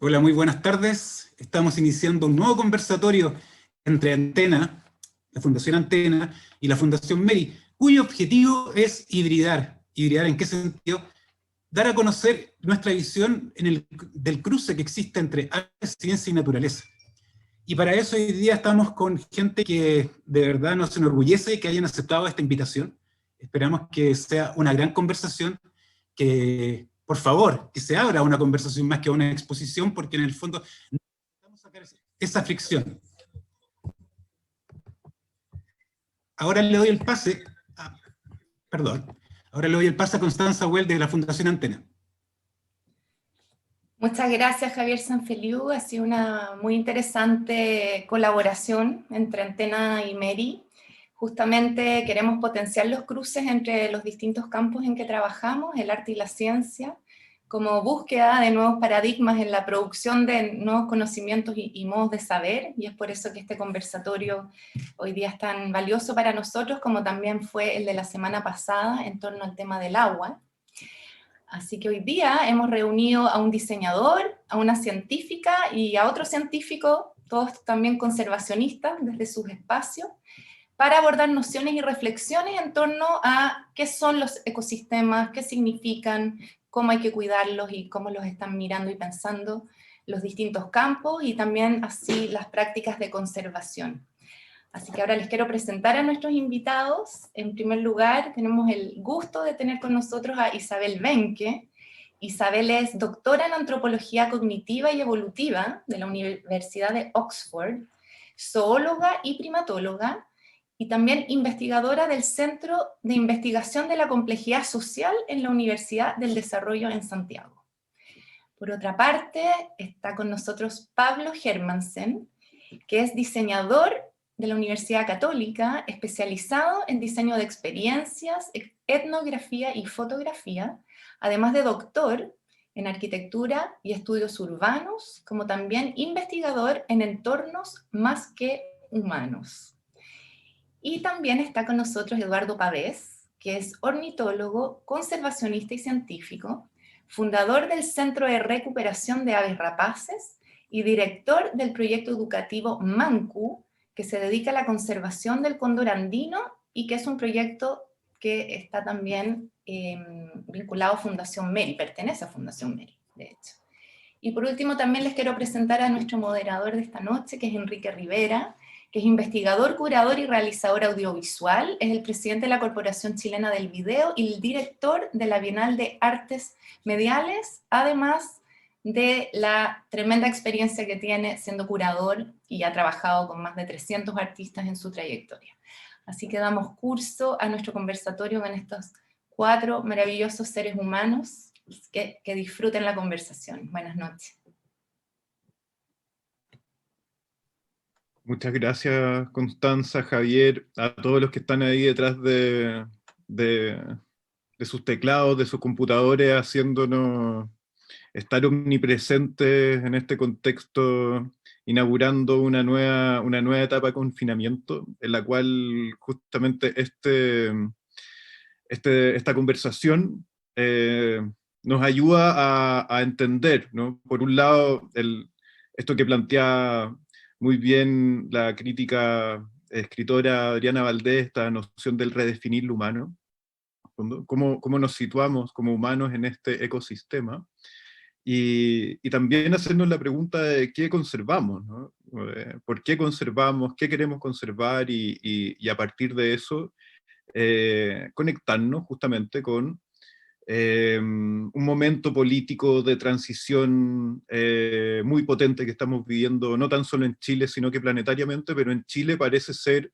Hola, muy buenas tardes. Estamos iniciando un nuevo conversatorio entre Antena, la Fundación Antena, y la Fundación MERI, cuyo objetivo es hibridar. ¿Hibridar en qué sentido? Dar a conocer nuestra visión del cruce que existe entre arte, ciencia y naturaleza. Y para eso hoy día estamos con gente que de verdad nos enorgullece de que hayan aceptado esta invitación. Esperamos que sea una gran conversación, que por favor, que se abra una conversación más que una exposición, porque en el fondo necesitamos sacar esa fricción. Ahora le doy el pase, ahora le doy el pase a Constanza Well de la Fundación Antena. Muchas gracias, Javier Sanfeliu. Ha sido una muy interesante colaboración entre Antena y MERI. Justamente queremos potenciar los cruces entre los distintos campos en que trabajamos, el arte y la ciencia, como búsqueda de nuevos paradigmas en la producción de nuevos conocimientos y modos de saber, y es por eso que este conversatorio hoy día es tan valioso para nosotros, como también fue el de la semana pasada en torno al tema del agua. Así que hoy día hemos reunido a un diseñador, a una científica y a otro científico, todos también conservacionistas desde sus espacios, para abordar nociones y reflexiones en torno a qué son los ecosistemas, qué significan, cómo hay que cuidarlos y cómo los están mirando y pensando los distintos campos y también así las prácticas de conservación. Así que ahora les quiero presentar a nuestros invitados. En primer lugar, tenemos el gusto de tener con nosotros a Isabel Benke. Isabel es doctora en Antropología Cognitiva y Evolutiva de la Universidad de Oxford, zoóloga y primatóloga, y también investigadora del Centro de Investigación de la Complejidad Social en la Universidad del Desarrollo en Santiago. Por otra parte, está con nosotros Pablo Hermansen, que es diseñador de la Universidad Católica, especializado en diseño de experiencias, etnografía y fotografía, además de doctor en arquitectura y estudios urbanos, como también investigador en entornos más que humanos. Y también está con nosotros Eduardo Pavés, que es ornitólogo, conservacionista y científico, fundador del Centro de Recuperación de Aves Rapaces y director del proyecto educativo MANCU, que se dedica a la conservación del cóndor andino y que es un proyecto que está también vinculado a Fundación MERI, pertenece a Fundación MERI, de hecho. Y por último también les quiero presentar a nuestro moderador de esta noche, que es Enrique Rivera, que es investigador, curador y realizador audiovisual, es el presidente de la Corporación Chilena del Video y el director de la Bienal de Artes Mediales, además de la tremenda experiencia que tiene siendo curador y ha trabajado con más de 300 artistas en su trayectoria. Así que damos curso a nuestro conversatorio con estos 4 maravillosos seres humanos que disfruten la conversación. Buenas noches. Muchas gracias, Constanza, Javier, a todos los que están ahí detrás de sus teclados, de sus computadores, haciéndonos estar omnipresentes en este contexto, inaugurando una nueva etapa de confinamiento, en la cual justamente esta conversación nos ayuda a entender, ¿no? Por un lado, esto que plantea muy bien la crítica escritora Adriana Valdés, esta noción del redefinir lo humano, cómo nos situamos como humanos en este ecosistema, y también hacernos la pregunta de qué conservamos, ¿no? ¿Por qué conservamos? ¿Qué queremos conservar? Y a partir de eso, conectarnos justamente con un momento político de transición muy potente que estamos viviendo, no tan solo en Chile, sino que planetariamente, pero en Chile parece ser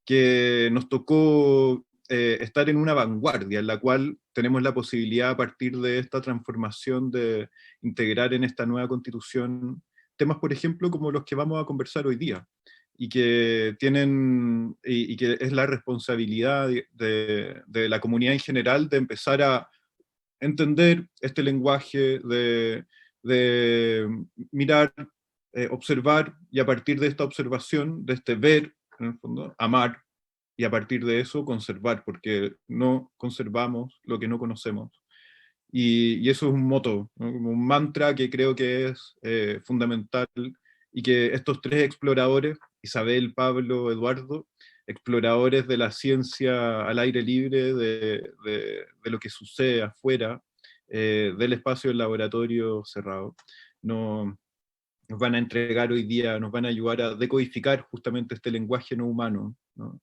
que nos tocó estar en una vanguardia, en la cual tenemos la posibilidad, a partir de esta transformación, de integrar en esta nueva constitución temas, por ejemplo, como los que vamos a conversar hoy día, y que tienen, y que es la responsabilidad de la comunidad en general de empezar a entender este lenguaje, de mirar, observar, y a partir de esta observación, de este ver, en el fondo, amar, y a partir de eso conservar, porque no conservamos lo que no conocemos. y eso es un moto, ¿no? Como un mantra que creo que es fundamental, y que estos tres exploradores, Isabel, Pablo, Eduardo, exploradores de la ciencia al aire libre, de lo que sucede afuera, del espacio del laboratorio cerrado, no, nos van a entregar hoy día, nos van a ayudar a decodificar justamente este lenguaje no humano, ¿no?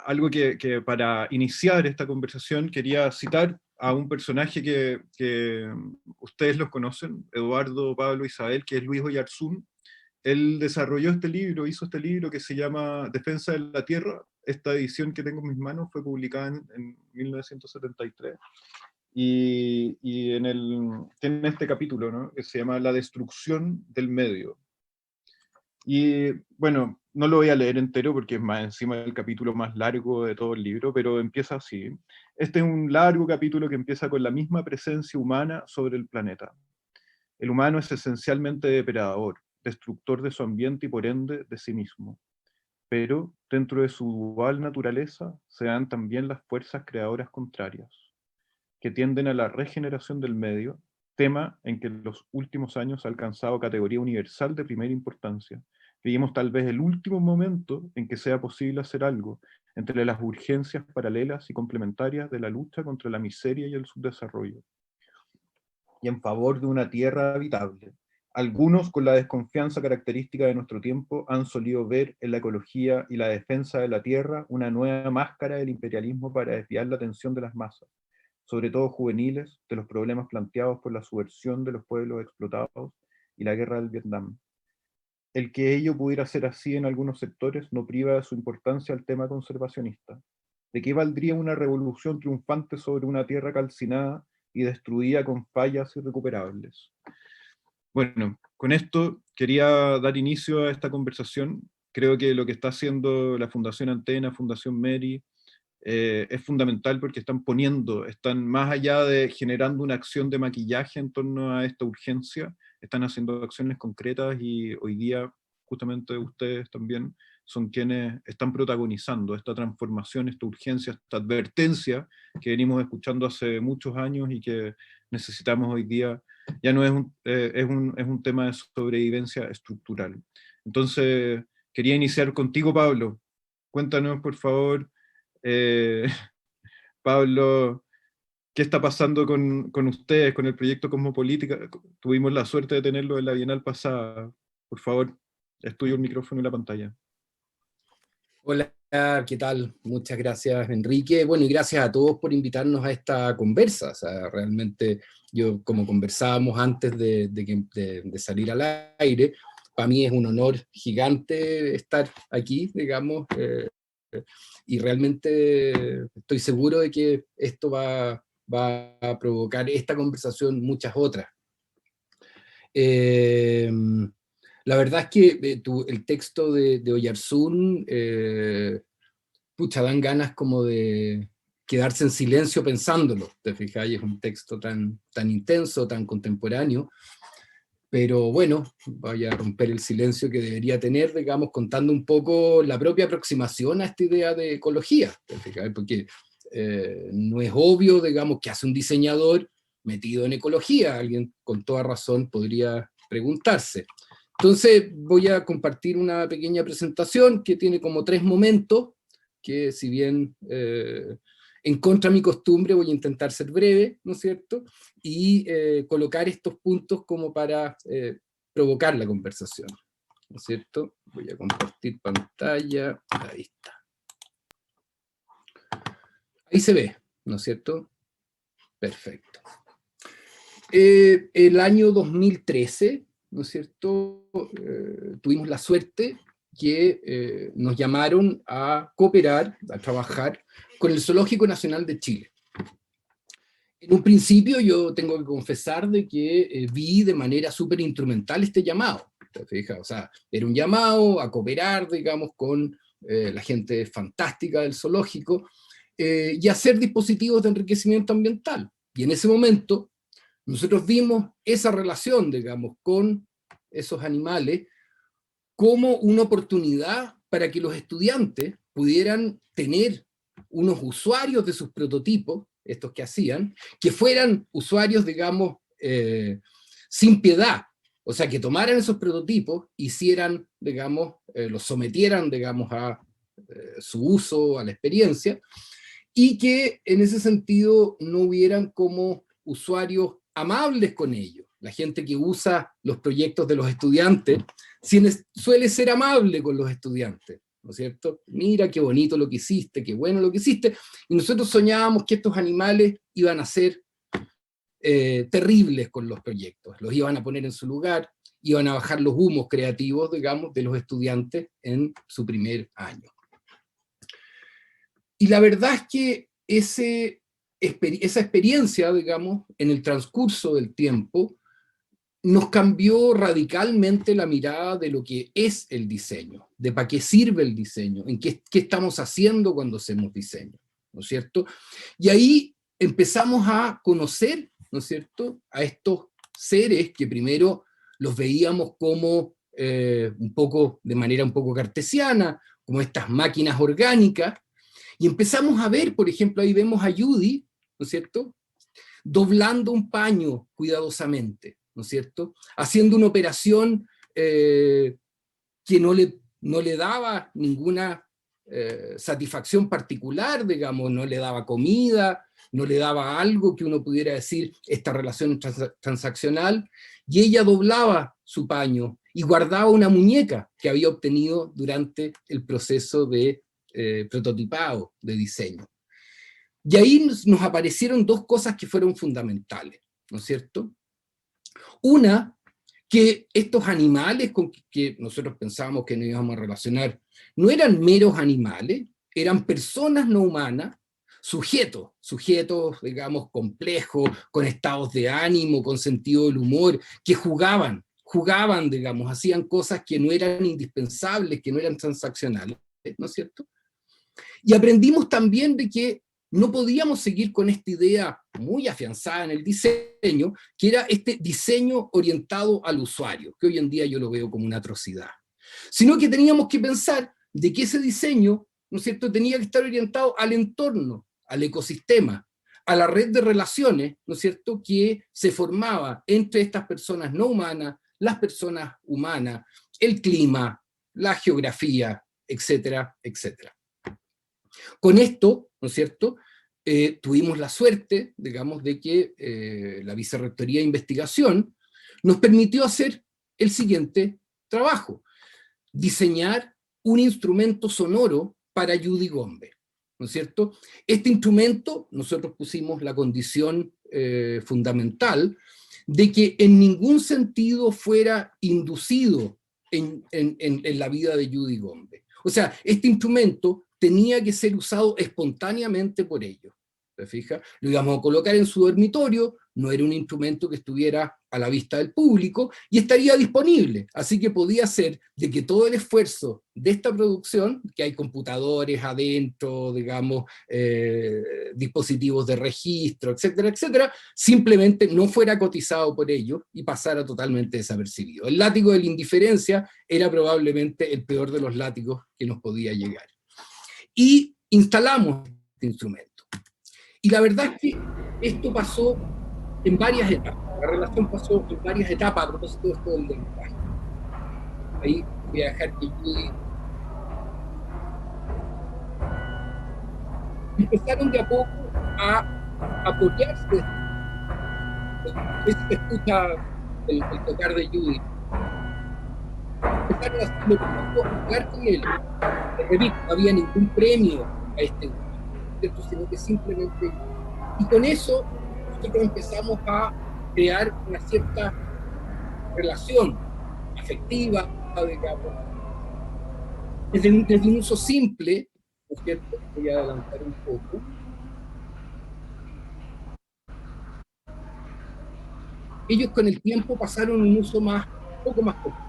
Algo que para iniciar esta conversación quería citar a un personaje que ustedes los conocen, Eduardo, Pablo, Isabel, que es Luis Oyarzún. Él desarrolló este libro, hizo este libro que se llama Defensa de la Tierra. Esta edición que tengo en mis manos fue publicada en 1973. Y tiene este capítulo, ¿no?, que se llama La destrucción del medio. Y bueno, no lo voy a leer entero porque es más encima del capítulo más largo de todo el libro, pero empieza así. Este es un largo capítulo que empieza con la misma presencia humana sobre el planeta. El humano es esencialmente depredador, destructor de su ambiente y por ende de sí mismo. Pero dentro de su dual naturaleza se dan también las fuerzas creadoras contrarias, que tienden a la regeneración del medio, tema en que en los últimos años ha alcanzado categoría universal de primera importancia. Vivimos tal vez el último momento en que sea posible hacer algo entre las urgencias paralelas y complementarias de la lucha contra la miseria y el subdesarrollo, y en favor de una tierra habitable. Algunos, con la desconfianza característica de nuestro tiempo, han solido ver en la ecología y la defensa de la tierra una nueva máscara del imperialismo para desviar la atención de las masas, sobre todo juveniles, de los problemas planteados por la subversión de los pueblos explotados y la guerra del Vietnam. El que ello pudiera ser así en algunos sectores no priva de su importancia al tema conservacionista. ¿De qué valdría una revolución triunfante sobre una tierra calcinada y destruida con fallas irrecuperables? Bueno, con esto quería dar inicio a esta conversación. Creo que lo que está haciendo la Fundación Antena, Fundación Meri, es fundamental porque están más allá de generando una acción de maquillaje en torno a esta urgencia, están haciendo acciones concretas, y hoy día justamente ustedes también son quienes están protagonizando esta transformación, esta urgencia, esta advertencia que venimos escuchando hace muchos años y que necesitamos hoy día. Ya no es un tema de sobrevivencia estructural. Entonces, quería iniciar contigo, Pablo. Cuéntanos, por favor, Pablo, ¿qué está pasando con ustedes, con el proyecto Cosmopolítica? Tuvimos la suerte de tenerlo en la Bienal pasada. Por favor, es tuyo el micrófono y la pantalla. Hola, ¿qué tal? Muchas gracias, Enrique. Bueno, y gracias a todos por invitarnos a esta conversa. O sea, realmente, yo, como conversábamos antes de salir al aire, para mí es un honor gigante estar aquí, digamos, y realmente estoy seguro de que esto va a provocar esta conversación muchas otras. La verdad es que el texto de Oyarzún, pucha, dan ganas como de quedarse en silencio pensándolo, ¿te fijáis? Es un texto tan intenso, tan contemporáneo, pero bueno, voy a romper el silencio que debería tener, digamos, contando un poco la propia aproximación a esta idea de ecología, ¿te fijáis? Porque no es obvio, digamos, que hace un diseñador metido en ecología. Alguien con toda razón podría preguntarse. Entonces voy a compartir una pequeña presentación que tiene como 3 momentos, que si bien en contra de mi costumbre voy a intentar ser breve, ¿no es cierto? Y colocar estos puntos como para provocar la conversación, ¿no es cierto? Voy a compartir pantalla, ahí está. Ahí se ve, ¿no es cierto? Perfecto. El año 2013, ¿no es cierto? Tuvimos la suerte que nos llamaron a cooperar, a trabajar con el Zoológico Nacional de Chile. En un principio yo tengo que confesar de que vi de manera súper instrumental este llamado. ¿Te fijas? O sea, era un llamado a cooperar, digamos, con la gente fantástica del zoológico, y hacer dispositivos de enriquecimiento ambiental. Y en ese momento nosotros vimos esa relación, digamos, con esos animales como una oportunidad para que los estudiantes pudieran tener unos usuarios de sus prototipos, estos que hacían, que fueran usuarios, digamos, sin piedad. O sea, que tomaran esos prototipos, hicieran, digamos, los sometieran, digamos, a su uso, a la experiencia, y que en ese sentido no hubieran como usuarios amables con ellos. La gente que usa los proyectos de los estudiantes suele ser amable con los estudiantes, ¿no es cierto? Mira qué bonito lo que hiciste, qué bueno lo que hiciste, y nosotros soñábamos que estos animales iban a ser terribles con los proyectos, los iban a poner en su lugar, iban a bajar los humos creativos, digamos, de los estudiantes en su primer año. Y la verdad es que esa experiencia, digamos, en el transcurso del tiempo, nos cambió radicalmente la mirada de lo que es el diseño, de para qué sirve el diseño, en qué estamos haciendo cuando hacemos diseño, ¿no es cierto? Y ahí empezamos a conocer, ¿no es cierto?, a estos seres que primero los veíamos como un poco, de manera un poco cartesiana, como estas máquinas orgánicas, y empezamos a ver, por ejemplo, ahí vemos a Judy, ¿no es cierto?, doblando un paño cuidadosamente, ¿no es cierto?, haciendo una operación que no le daba ninguna satisfacción particular, digamos, no le daba comida, no le daba algo que uno pudiera decir, esta relación transaccional, y ella doblaba su paño y guardaba una muñeca que había obtenido durante el proceso de prototipado, de diseño. Y ahí nos aparecieron dos cosas que fueron fundamentales, ¿no es cierto? Una, que estos animales con que nosotros pensábamos que nos íbamos a relacionar no eran meros animales, eran personas no humanas, sujetos, digamos, complejos, con estados de ánimo, con sentido del humor, que jugaban, digamos, hacían cosas que no eran indispensables, que no eran transaccionales, ¿no es cierto? Y aprendimos también de que no podíamos seguir con esta idea muy afianzada en el diseño, que era este diseño orientado al usuario, que hoy en día yo lo veo como una atrocidad. Sino que teníamos que pensar de que ese diseño, ¿no es cierto?, tenía que estar orientado al entorno, al ecosistema, a la red de relaciones, ¿no es cierto?, que se formaba entre estas personas no humanas, las personas humanas, el clima, la geografía, etcétera, etcétera. Con esto, ¿no es cierto?, tuvimos la suerte, digamos, de que la Vicerrectoría de Investigación nos permitió hacer el siguiente trabajo: diseñar un instrumento sonoro para Judy Gombe, ¿no es cierto? Este instrumento, nosotros pusimos la condición fundamental de que en ningún sentido fuera inducido en la vida de Judy Gombe. O sea, este instrumento tenía que ser usado espontáneamente por ellos. ¿Se fija? Lo íbamos a colocar en su dormitorio, no era un instrumento que estuviera a la vista del público, y estaría disponible. Así que podía ser de que todo el esfuerzo de esta producción, que hay computadores adentro, digamos, dispositivos de registro, etcétera, etcétera, simplemente no fuera cotizado por ellos y pasara totalmente desapercibido. El látigo de la indiferencia era probablemente el peor de los látigos que nos podía llegar. Y instalamos este instrumento. Y la verdad es que esto pasó en varias etapas. La relación pasó en varias etapas a propósito de esto del lenguaje. Ahí voy a dejar que Judy. Empezaron de a poco a apoyarse. Se escucha el tocar de Judy. Empezaron a hacerlo poco, a jugar con él. Repito, no había ningún premio a este grupo, sino que simplemente... Y con eso nosotros empezamos a crear una cierta relación afectiva, digamos, desde un uso simple, ¿no es cierto? Voy a adelantar un poco. Ellos con el tiempo pasaron un uso un poco más complejo.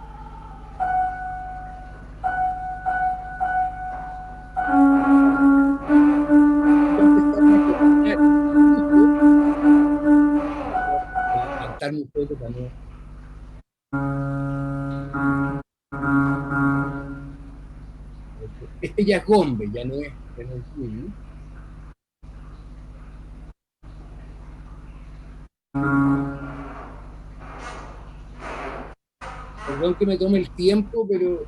Un poco también. Este ya es Gombe, ya no es Judy. Perdón que me tome el tiempo, pero...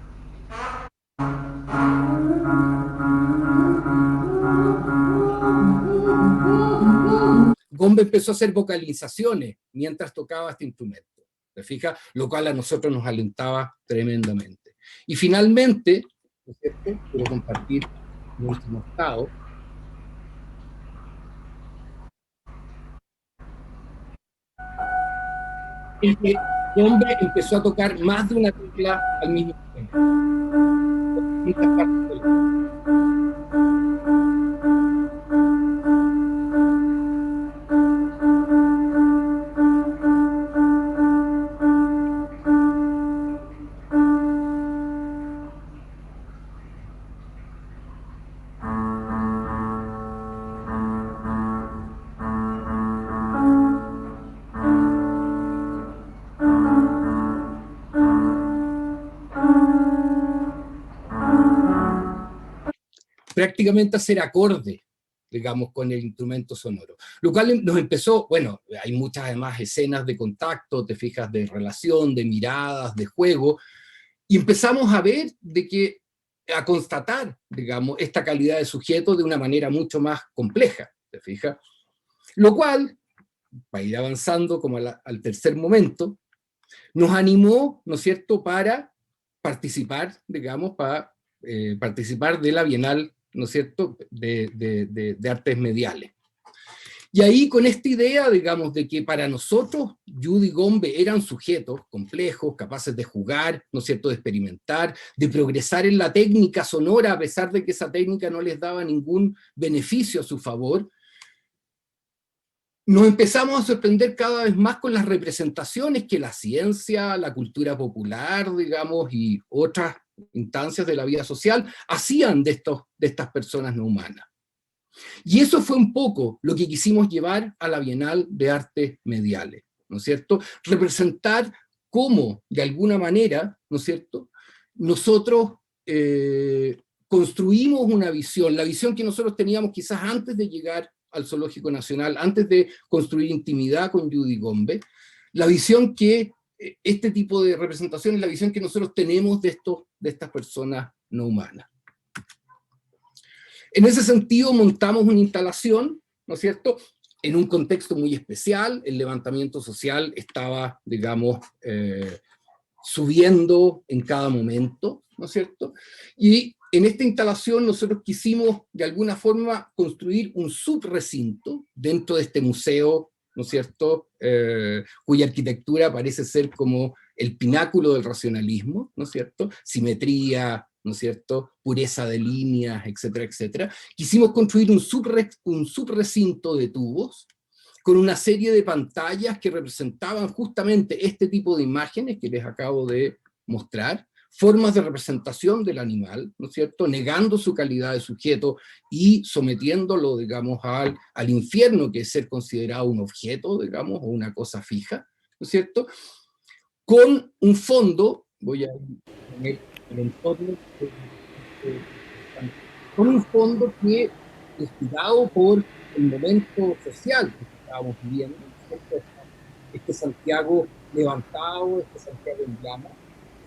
Gombe empezó a hacer vocalizaciones mientras tocaba este instrumento, ¿te fijas? Lo cual a nosotros nos alentaba tremendamente. Y finalmente, ¿no es cierto?, quiero compartir mi último estado. El que Gombe empezó a tocar más de una tecla al mismo tiempo. Prácticamente hacer acorde, digamos, con el instrumento sonoro. Lo cual nos empezó, bueno, hay muchas además escenas de contacto, te fijas, de relación, de miradas, de juego, y empezamos a ver a constatar, digamos, esta calidad de sujeto de una manera mucho más compleja, te fijas. Lo cual, para ir avanzando como al tercer momento, nos animó, ¿no es cierto?, para participar, digamos, participar de la Bienal, ¿no es cierto?, de artes mediales. Y ahí con esta idea, digamos, de que para nosotros Judy y Gombe eran sujetos complejos, capaces de jugar, ¿no es cierto?, de experimentar, de progresar en la técnica sonora, a pesar de que esa técnica no les daba ningún beneficio a su favor, nos empezamos a sorprender cada vez más con las representaciones que la ciencia, la cultura popular, digamos, y otras instancias de la vida social hacían de estas personas no humanas. Y eso fue un poco lo que quisimos llevar a la Bienal de Artes Mediales, ¿no es cierto? Representar cómo, de alguna manera, ¿no es cierto?, nosotros construimos una visión, la visión que nosotros teníamos quizás antes de llegar al Zoológico Nacional, antes de construir intimidad con Judy Gombe, la visión que este tipo de representación es la visión que nosotros tenemos de estas personas no humanas. En ese sentido montamos una instalación, ¿no es cierto?, en un contexto muy especial. El levantamiento social estaba, digamos, subiendo en cada momento, ¿no es cierto? Y en esta instalación nosotros quisimos, de alguna forma, construir un subrecinto dentro de este museo, ¿no es cierto?, cuya arquitectura parece ser como el pináculo del racionalismo, ¿no es cierto?, simetría, ¿no es cierto?, pureza de líneas, etcétera, etcétera. Quisimos construir un subrecinto de tubos, con una serie de pantallas que representaban justamente este tipo de imágenes que les acabo de mostrar, formas de representación del animal, ¿no es cierto?, negando su calidad de sujeto y sometiéndolo, digamos, al infierno, que es ser considerado un objeto, digamos, o una cosa fija, ¿no es cierto?, con un fondo, voy a poner el entorno, con un fondo que, inspirado por el momento social que estábamos viviendo, este Santiago levantado, este Santiago en llamas,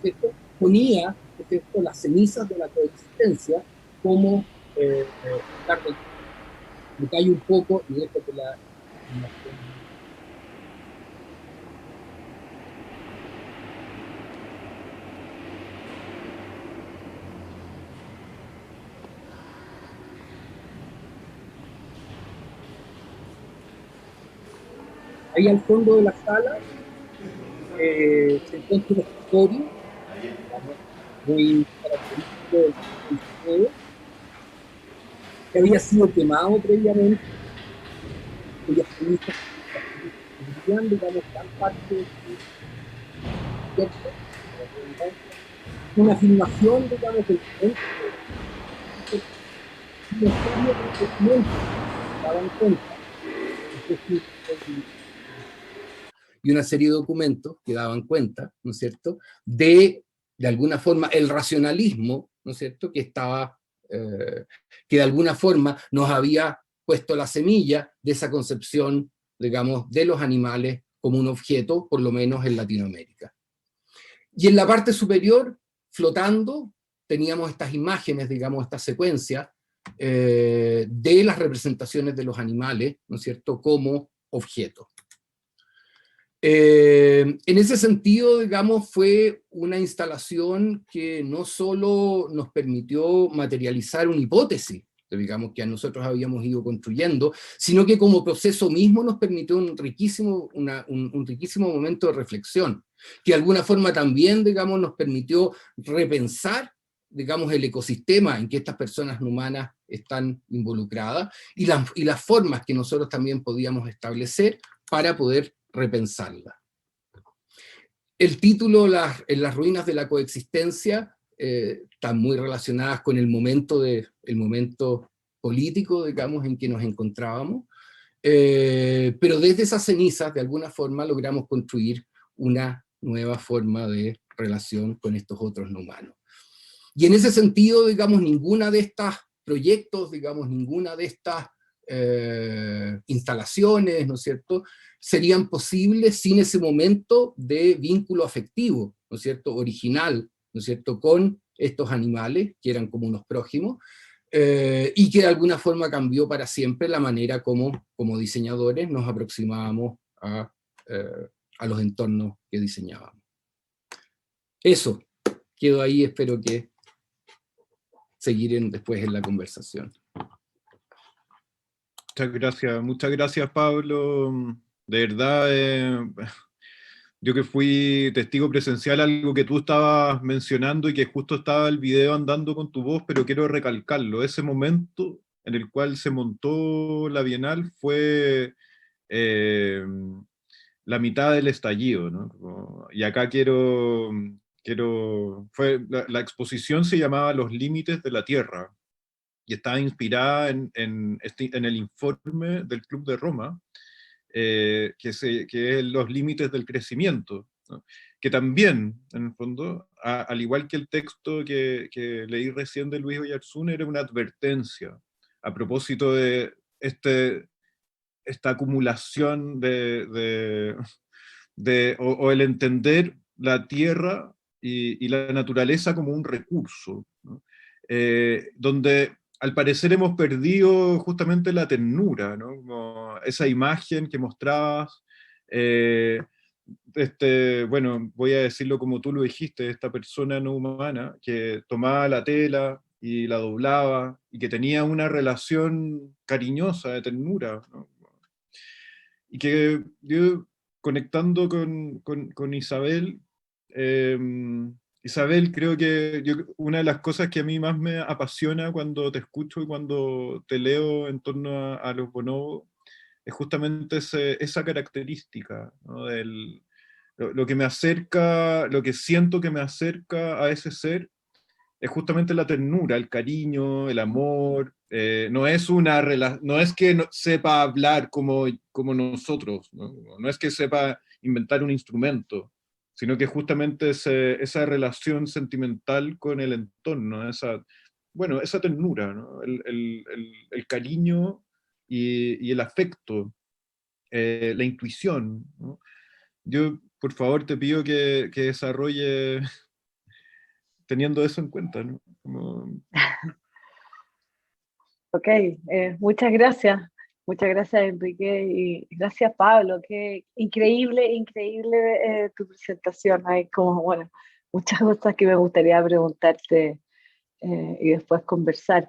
¿cierto?, ponía, ¿cierto?, las cenizas de la coexistencia como me callo un poco y dejo que la ahí al fondo de la sala se encuentra un escritorio muy característico del juego, que había sido quemado previamente, cuyas cenizas tendrían, digamos, gran parte de una filmación, digamos, del momento, y una serie de documentos que daban cuenta, ¿no es cierto?, de alguna forma, el racionalismo, ¿no es cierto?, que estaba, que de alguna forma nos había puesto la semilla de esa concepción, digamos, de los animales como un objeto, por lo menos en Latinoamérica. Y en la parte superior, flotando, teníamos estas imágenes, digamos, esta secuencia de las representaciones de los animales, ¿no es cierto?, como objetos. En ese sentido, digamos, fue una instalación que no solo nos permitió materializar una hipótesis, digamos, que nosotros habíamos ido construyendo, sino que como proceso mismo nos permitió un riquísimo momento de reflexión, que de alguna forma también, digamos, nos permitió repensar, digamos, el ecosistema en que estas personas humanas están involucradas, y las formas que nosotros también podíamos establecer para poder repensarla. El título, en las ruinas de la coexistencia, están muy relacionadas con el momento político, digamos, en que nos encontrábamos, pero desde esas cenizas, de alguna forma, logramos construir una nueva forma de relación con estos otros no humanos. Y en ese sentido, digamos, ninguna de estos proyectos, digamos, ninguna de estas instalaciones, ¿no es cierto?, serían posibles sin ese momento de vínculo afectivo, ¿no es cierto?, original, ¿no es cierto?, con estos animales, que eran como unos prójimos, y que de alguna forma cambió para siempre la manera como diseñadores nos aproximábamos a los entornos que diseñábamos. Eso, quedo ahí, espero que seguirán después en la conversación. Muchas gracias Pablo. De verdad, yo que fui testigo presencial, algo que tú estabas mencionando y que justo estaba el video andando con tu voz, pero quiero recalcarlo, ese momento en el cual se montó la Bienal fue la mitad del estallido, ¿no? Y acá la exposición se llamaba Los Límites de la Tierra, y estaba inspirada en el informe del Club de Roma, que es Los Límites del Crecimiento, ¿no? Que también, en el fondo, al igual que el texto que leí recién de Luis Oyarzún, era una advertencia a propósito de esta acumulación o el entender la tierra y la naturaleza como un recurso, ¿no? Donde al parecer hemos perdido justamente la ternura, ¿no? Como esa imagen que mostrabas, bueno, voy a decirlo como tú lo dijiste, esta persona no humana que tomaba la tela y la doblaba, y que tenía una relación cariñosa, de ternura, ¿no? Y que yo, conectando con Isabel, Isabel, creo que una de las cosas que a mí más me apasiona cuando te escucho y cuando te leo en torno a los bonobos, es justamente esa característica, ¿no? Lo que me acerca, lo que siento que me acerca a ese ser, es justamente la ternura, el cariño, el amor. No es que sepa hablar como nosotros, ¿no? No es que sepa inventar un instrumento, sino que justamente esa relación sentimental con el entorno, esa ternura, ¿no? El cariño y el afecto, la intuición, ¿no? Yo, por favor, te pido que desarrolle teniendo eso en cuenta, ¿no? Ok, muchas gracias Enrique, y gracias Pablo, qué increíble tu presentación. Hay como, bueno, muchas cosas que me gustaría preguntarte y después conversar,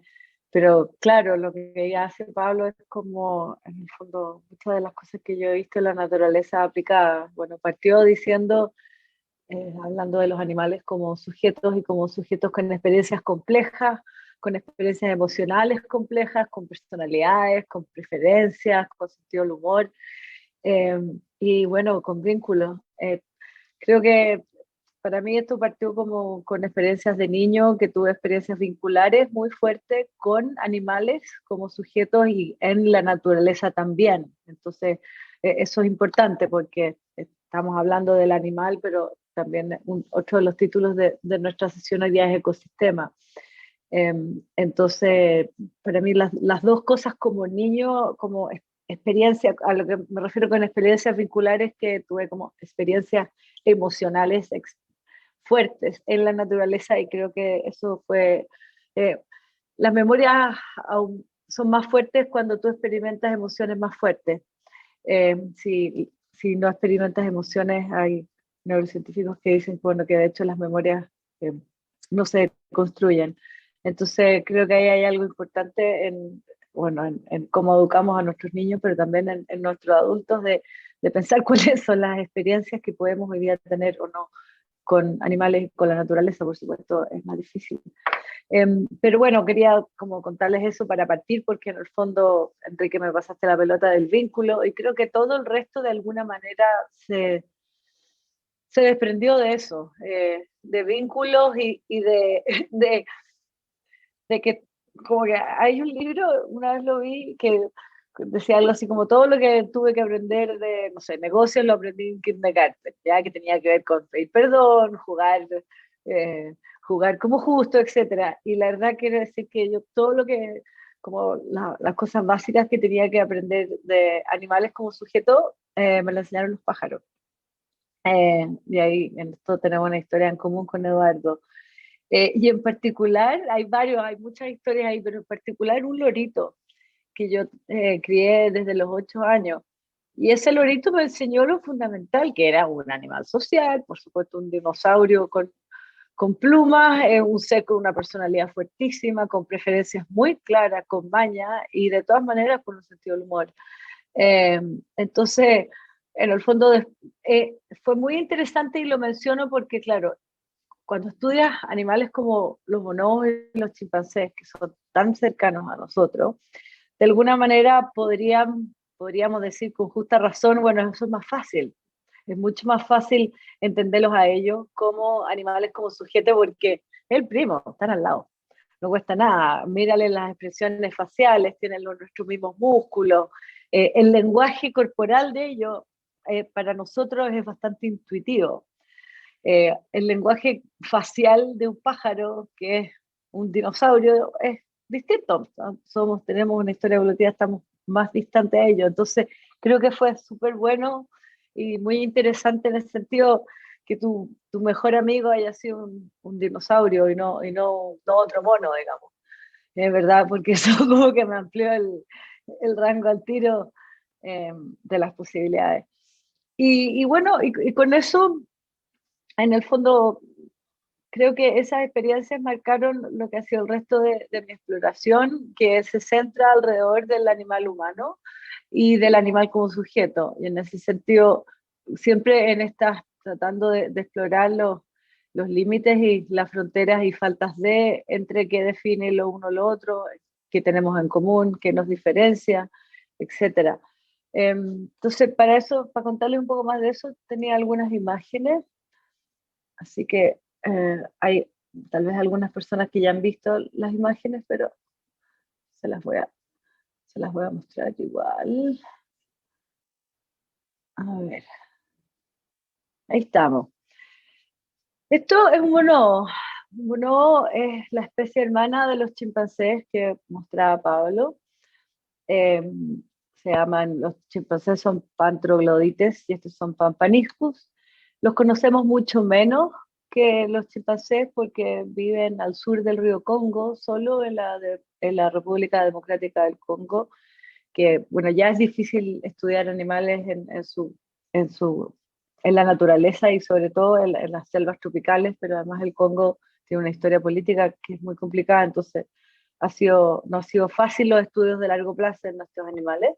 pero claro, lo que hace Pablo es como, en el fondo, muchas de las cosas que yo he visto en la naturaleza aplicada. Bueno, partió diciendo, hablando de los animales como sujetos y como sujetos con experiencias complejas, con experiencias emocionales complejas, con personalidades, con preferencias, con sentido del humor, y bueno, con vínculos. Creo que para mí esto partió como con experiencias de niño, que tuve experiencias vinculares muy fuertes con animales como sujetos y en la naturaleza también. Entonces, eso es importante porque estamos hablando del animal, pero también otro de los títulos de nuestra sesión hoy día es ecosistema. Entonces, para mí las dos cosas como niño, como experiencia, a lo que me refiero con experiencias vinculares, que tuve como experiencias emocionales fuertes en la naturaleza, y creo que eso fue... las memorias son más fuertes cuando tú experimentas emociones más fuertes. Si no experimentas emociones, hay neurocientíficos que dicen bueno, que de hecho las memorias no se construyen. Entonces creo que ahí hay algo importante en cómo educamos a nuestros niños, pero también en nuestros adultos, de pensar cuáles son las experiencias que podemos hoy día tener o no con animales, con la naturaleza, por supuesto, es más difícil. Pero bueno, quería como contarles eso para partir, porque en el fondo, Enrique, me pasaste la pelota del vínculo, y creo que todo el resto de alguna manera se desprendió de eso, de vínculos y de que como que hay un libro, una vez lo vi, que decía algo así como todo lo que tuve que aprender de, no sé, negocios lo aprendí en kindergarten, ya que tenía que ver con pedir perdón, jugar como justo, etcétera. Y la verdad quiero decir que yo todo lo que, como las cosas básicas que tenía que aprender de animales como sujeto, me lo enseñaron los pájaros. Y ahí en esto tenemos una historia en común con Eduardo. Y en particular, hay muchas historias ahí, pero en particular un lorito que yo crié desde los 8 años. Y ese lorito me enseñó lo fundamental, que era un animal social, por supuesto un dinosaurio con plumas, un ser con una personalidad fuertísima, con preferencias muy claras, con maña y de todas maneras con un sentido del humor. Entonces, en el fondo fue muy interesante, y lo menciono porque, claro, cuando estudias animales como los bonobos y los chimpancés, que son tan cercanos a nosotros, de alguna manera podríamos decir con justa razón, bueno, eso es más fácil. Es mucho más fácil entenderlos a ellos como animales, como sujetos, porque es el primo, están al lado. No cuesta nada. Mírale las expresiones faciales, tienen nuestros mismos músculos. El lenguaje corporal de ellos, para nosotros es bastante intuitivo. El lenguaje facial de un pájaro, que es un dinosaurio, es distinto. Tenemos una historia evolutiva, estamos más distantes a ellos. Entonces, creo que fue súper bueno y muy interesante en el sentido que tu mejor amigo haya sido un dinosaurio y no otro mono, digamos. Es verdad, porque eso como que me amplió el rango al tiro de las posibilidades. Y bueno, y con eso, en el fondo, creo que esas experiencias marcaron lo que ha sido el resto de mi exploración, que se centra alrededor del animal humano y del animal como sujeto. Y en ese sentido, siempre tratando de explorar los límites y las fronteras y faltas entre qué define lo uno lo otro, qué tenemos en común, qué nos diferencia, etc. Entonces, para contarles un poco más de eso, tenía algunas imágenes. Así que hay tal vez algunas personas que ya han visto las imágenes, pero se las voy a mostrar igual. A ver. Ahí estamos. Esto es un bonobo. Un bonobo es la especie hermana de los chimpancés que mostraba Pablo. Los chimpancés son Pantroglodites y estos son Pampaniscus. Los conocemos mucho menos que los chimpancés porque viven al sur del río Congo, solo en la República Democrática del Congo, que bueno, ya es difícil estudiar animales en la naturaleza y sobre todo en las selvas tropicales, pero además el Congo tiene una historia política que es muy complicada, entonces no ha sido fácil los estudios de largo plazo en nuestros animales.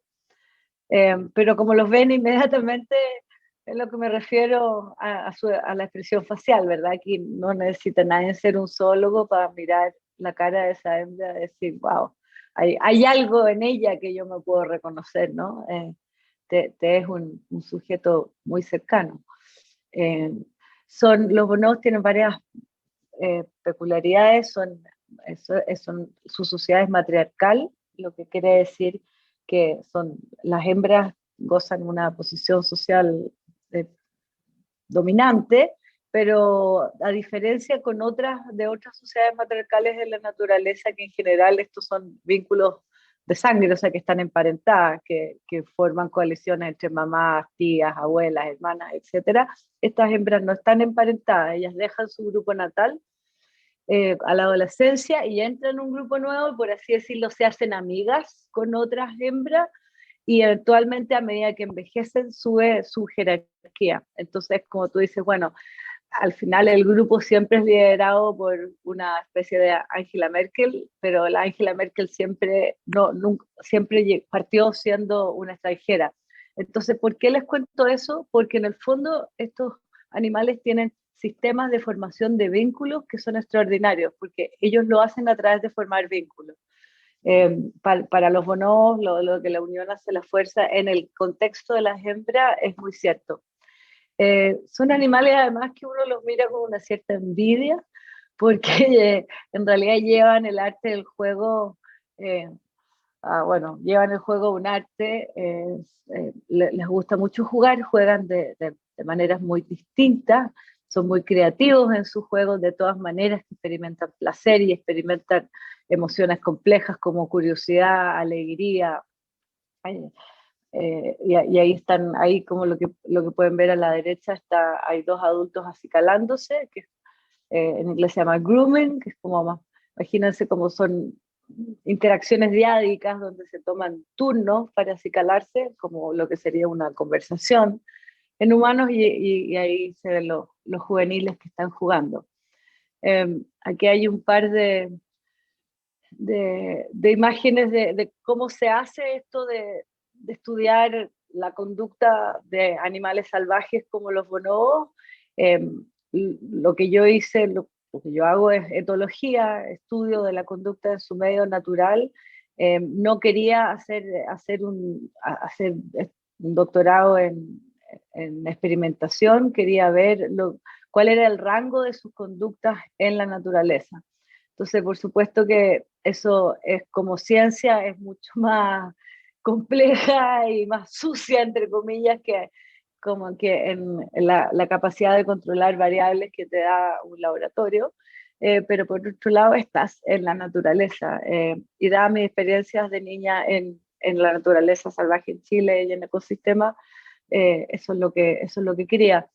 Pero como los ven inmediatamente, es lo que me refiero a la expresión facial, ¿verdad? Aquí no necesita nadie ser un zoólogo para mirar la cara de esa hembra y decir, wow, hay algo en ella que yo me puedo reconocer, ¿no? Te es un sujeto muy cercano. Los bonobos tienen varias peculiaridades, su sociedad es matriarcal, lo que quiere decir que las hembras gozan una posición social dominante, pero a diferencia de otras sociedades matriarcales en la naturaleza, que en general estos son vínculos de sangre, o sea, que están emparentadas, que forman coaliciones entre mamás, tías, abuelas, hermanas, etc. Estas hembras no están emparentadas, ellas dejan su grupo natal a la adolescencia y entran en un grupo nuevo y, por así decirlo, se hacen amigas con otras hembras y eventualmente a medida que envejecen sube su jerarquía. Entonces, como tú dices, bueno, al final el grupo siempre es liderado por una especie de Angela Merkel, pero la Angela Merkel siempre, siempre partió siendo una extranjera. Entonces, ¿por qué les cuento eso? Porque en el fondo estos animales tienen sistemas de formación de vínculos que son extraordinarios, porque ellos lo hacen a través de formar vínculos. Para los bonobos, lo que la unión hace la fuerza, en el contexto de las hembras es muy cierto. Son animales además que uno los mira con una cierta envidia, porque en realidad llevan el arte del juego, bueno, llevan el juego un arte, les gusta mucho jugar, juegan de maneras muy distintas, son muy creativos en sus juegos de todas maneras, experimentan placer y experimentan emociones complejas como curiosidad, alegría. Y ahí están, ahí como lo que pueden ver a la derecha, hay dos adultos acicalándose, que en inglés se llama grooming, que es como más, imagínense cómo son interacciones diádicas donde se toman turnos para acicalarse, como lo que sería una conversación en humanos, y ahí se ven los juveniles que están jugando. Aquí hay un par de imágenes de cómo se hace esto de estudiar la conducta de animales salvajes como los bonobos. Lo que yo hice, lo que yo hago es etología, estudio de la conducta en su medio natural. No quería hacer un doctorado en experimentación, quería ver cuál era el rango de sus conductas en la naturaleza. Entonces, por supuesto que eso es, como ciencia, es mucho más compleja y más sucia, entre comillas, que como que en la capacidad de controlar variables que te da un laboratorio. Pero por otro lado estás en la naturaleza, y dada mis experiencias de niña en la naturaleza salvaje en Chile y en ecosistemas, eso es lo que quería.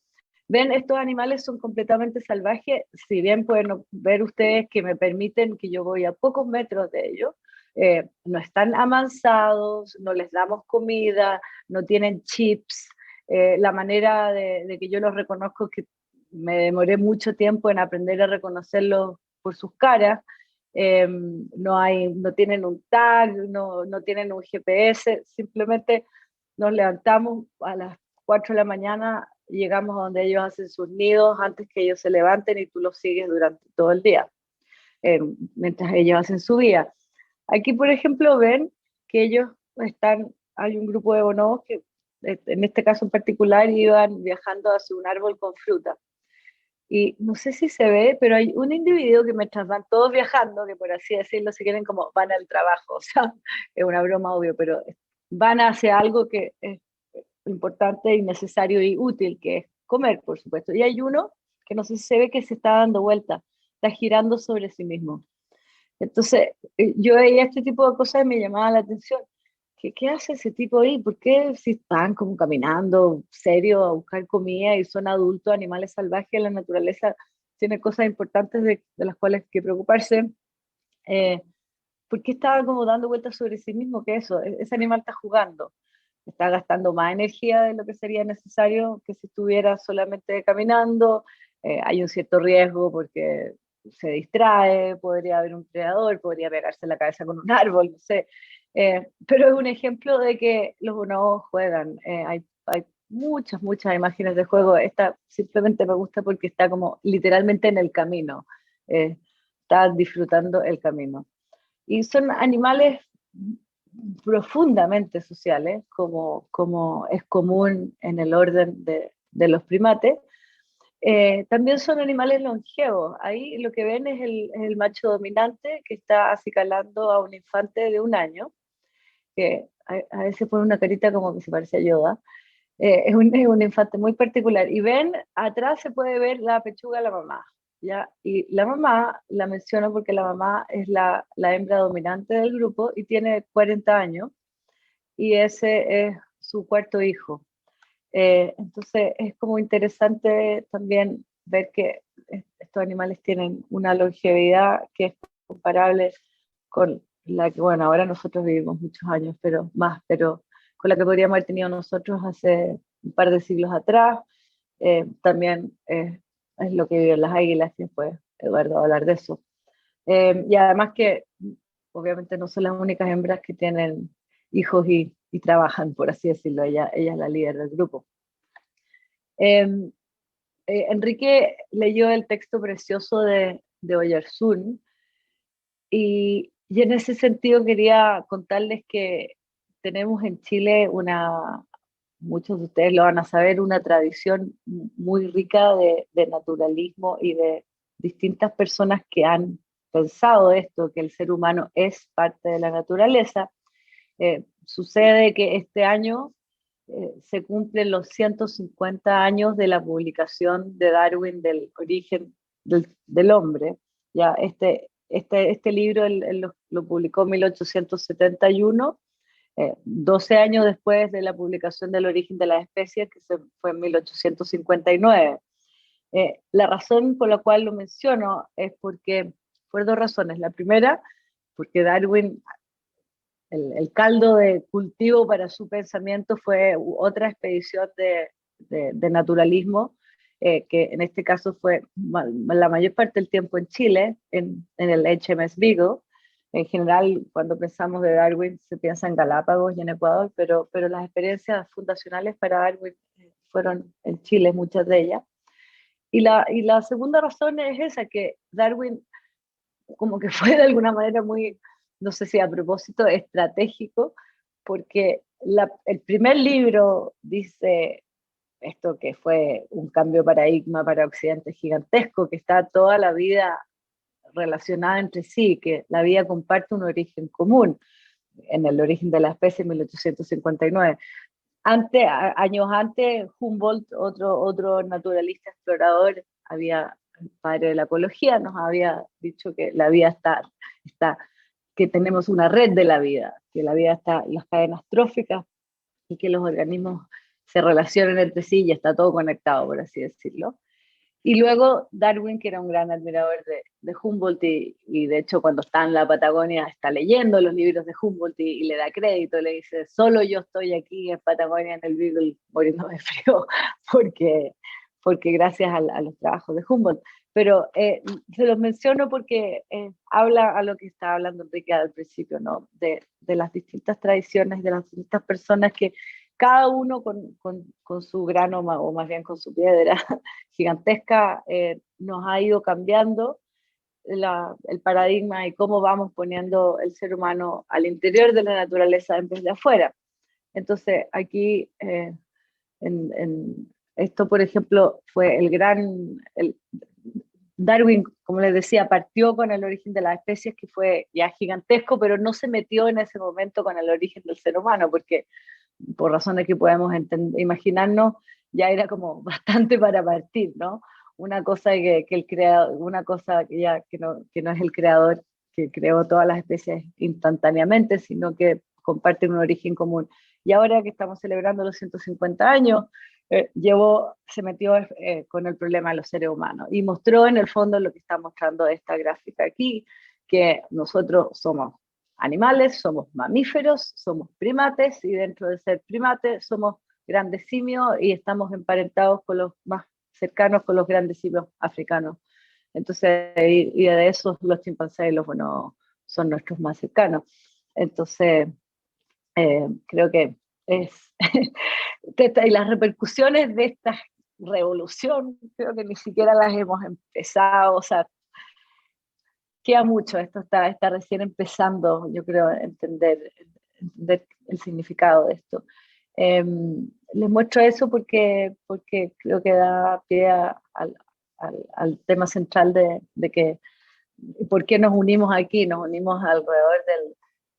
Ven, estos animales son completamente salvajes, si bien pueden ver ustedes que me permiten que yo voy a pocos metros de ellos, no están amansados, no les damos comida, no tienen chips. La manera de que yo los reconozco es que me demoré mucho tiempo en aprender a reconocerlos por sus caras. No tienen un tag, no tienen un GPS, simplemente nos levantamos a las 4 de la mañana, llegamos a donde ellos hacen sus nidos antes que ellos se levanten y tú los sigues durante todo el día, mientras ellos hacen su vida. Aquí, por ejemplo, ven que ellos hay un grupo de bonobos que, en este caso en particular, iban viajando hacia un árbol con fruta. Y no sé si se ve, pero hay un individuo que mientras van todos viajando, que por así decirlo, si quieren, como van al trabajo, o sea, es una broma obvio, pero van hacia algo que es importante y necesario y útil, que es comer, por supuesto. Y hay uno que no sé si se ve, que se está dando vuelta, está girando sobre sí mismo. Entonces, yo veía este tipo de cosas y me llamaba la atención. ¿Qué hace ese tipo ahí? ¿Por qué, si están como caminando serio a buscar comida y son adultos, animales salvajes, la naturaleza tiene cosas importantes de las cuales hay que preocuparse? ¿Por qué estaba como dando vueltas sobre sí mismo? Que ese animal está jugando, está gastando más energía de lo que sería necesario que si estuviera solamente caminando. Hay un cierto riesgo porque se distrae, podría haber un predador, podría pegarse la cabeza con un árbol, no sé. Pero es un ejemplo de que los bonobos juegan. Hay muchas imágenes de juego. Esta simplemente me gusta porque está como literalmente en el camino. Está disfrutando el camino. Y son animales profundamente sociales, como es común en el orden de los primates. También son animales longevos. Ahí lo que ven es el macho dominante que está acicalando a un infante de 1 año, que a veces pone una carita como que se parece a Yoda. Es un infante muy particular. Y ven, atrás se puede ver la pechuga de la mamá. ¿ya? Y la mamá, la menciono porque la mamá es la hembra dominante del grupo y tiene 40 años, y ese es su cuarto hijo. Entonces es como interesante también ver que estos animales tienen una longevidad que es comparable con la que, bueno, ahora nosotros vivimos muchos años, pero más, pero con la que podríamos haber tenido nosotros hace un par de siglos atrás. También es lo que viven las águilas, y después Eduardo va a hablar de eso. Y además que obviamente no son las únicas hembras que tienen hijos y trabajan, por así decirlo. Ella es la líder del grupo. Enrique leyó el texto precioso de Oyarzún, y en ese sentido quería contarles que tenemos en Chile muchos de ustedes lo van a saber, una tradición muy rica de naturalismo y de distintas personas que han pensado esto, que el ser humano es parte de la naturaleza. Sucede que este año se cumplen los 150 años de la publicación de Darwin del origen del hombre. Ya este libro él lo publicó en 1871, 12 años después de la publicación del origen de las especies, que fue en 1859. La razón por la cual lo menciono es por dos razones. La primera, porque Darwin, el caldo de cultivo para su pensamiento fue otra expedición de naturalismo, que en este caso fue la mayor parte del tiempo en Chile, en el HMS Beagle. En general, cuando pensamos de Darwin, se piensa en Galápagos y en Ecuador, pero las experiencias fundacionales para Darwin fueron en Chile, muchas de ellas. Y la segunda razón es esa, que Darwin como que fue de alguna manera muy, no sé si a propósito, estratégico, porque el primer libro dice esto, que fue un cambio de paradigma para Occidente gigantesco, que está toda la vida relacionada entre sí, que la vida comparte un origen común, en el origen de la especie en 1859. Años antes, Humboldt, otro naturalista explorador, el padre de la ecología, nos había dicho que la vida está, que tenemos una red de la vida, que la vida está en las cadenas tróficas y que los organismos se relacionan entre sí y está todo conectado, por así decirlo. Y luego Darwin, que era un gran admirador de Humboldt, y de hecho cuando está en la Patagonia está leyendo los libros de Humboldt y le da crédito, le dice, solo yo estoy aquí en Patagonia en el Beagle muriendo de frío, porque gracias a los trabajos de Humboldt. Pero se los menciono porque habla a lo que estaba hablando Enrique al principio, ¿no? De las distintas tradiciones, de las distintas personas que cada uno con su grano, o más bien con su piedra gigantesca, nos ha ido cambiando el paradigma y cómo vamos poniendo el ser humano al interior de la naturaleza en vez de afuera. Entonces, aquí, esto, por ejemplo, fue Darwin, como les decía, partió con el origen de las especies, que fue ya gigantesco, pero no se metió en ese momento con el origen del ser humano, porque por razones que podemos imaginarnos, ya era como bastante para partir, ¿no? Una cosa que el creador, una cosa que no es el creador que creó todas las especies instantáneamente, sino que comparten un origen común. Y ahora que estamos celebrando los 150 años, se metió con el problema de los seres humanos y mostró en el fondo lo que está mostrando esta gráfica aquí, que nosotros somos animales, somos mamíferos, somos primates, y dentro de ser primates somos grandes simios y estamos emparentados con los más cercanos con los grandes simios africanos. Entonces, y de esos los chimpancés y los bonobos son nuestros más cercanos. Entonces, creo que y las repercusiones de esta revolución, creo que ni siquiera las hemos empezado, o sea, queda mucho, esto está recién empezando, yo creo, entender el significado de esto. Les muestro eso porque creo que da pie al tema central de que por qué nos unimos aquí. Nos unimos alrededor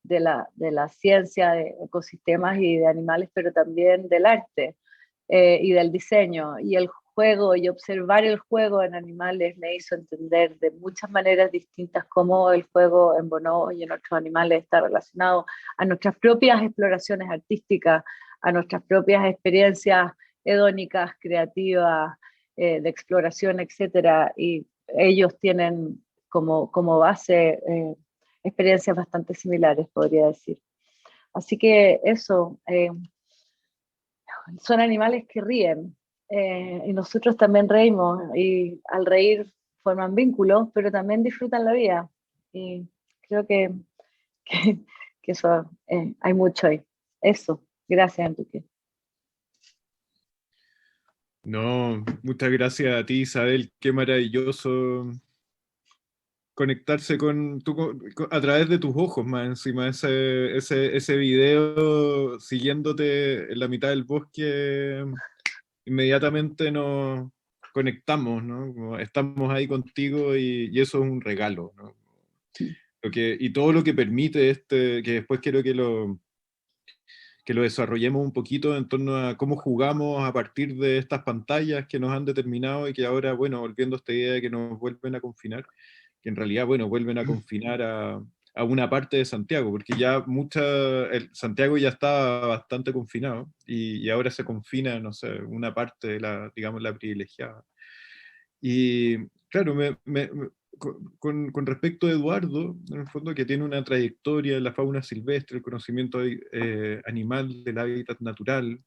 de la ciencia, de ecosistemas y de animales, pero también del arte y del diseño. Y juego y observar el juego en animales me hizo entender de muchas maneras distintas cómo el juego en bonobos y en otros animales está relacionado a nuestras propias exploraciones artísticas, a nuestras propias experiencias hedónicas, creativas, de exploración, etcétera, y ellos tienen como base experiencias bastante similares, podría decir. Así que eso, son animales que ríen, y nosotros también reímos, y al reír forman vínculos, pero también disfrutan la vida. Y creo que, que eso, hay mucho ahí. Eso, gracias, Enrique. No, muchas gracias a ti, Isabel, qué maravilloso conectarse a través de tus ojos, más encima, ese video siguiéndote en la mitad del bosque, inmediatamente nos conectamos, ¿no? Como estamos ahí contigo y eso es un regalo, ¿no? Y todo lo que permite que después quiero que lo desarrollemos un poquito en torno a cómo jugamos a partir de estas pantallas que nos han determinado y que ahora, bueno, volviendo a esta idea de que nos vuelven a confinar, que en realidad, bueno, vuelven a confinar a una parte de Santiago, porque ya Santiago ya estaba bastante confinado y ahora se confina, no sé, una parte de digamos, la privilegiada. Y claro, con respecto a Eduardo, en el fondo, que tiene una trayectoria en la fauna silvestre, el conocimiento animal del hábitat natural,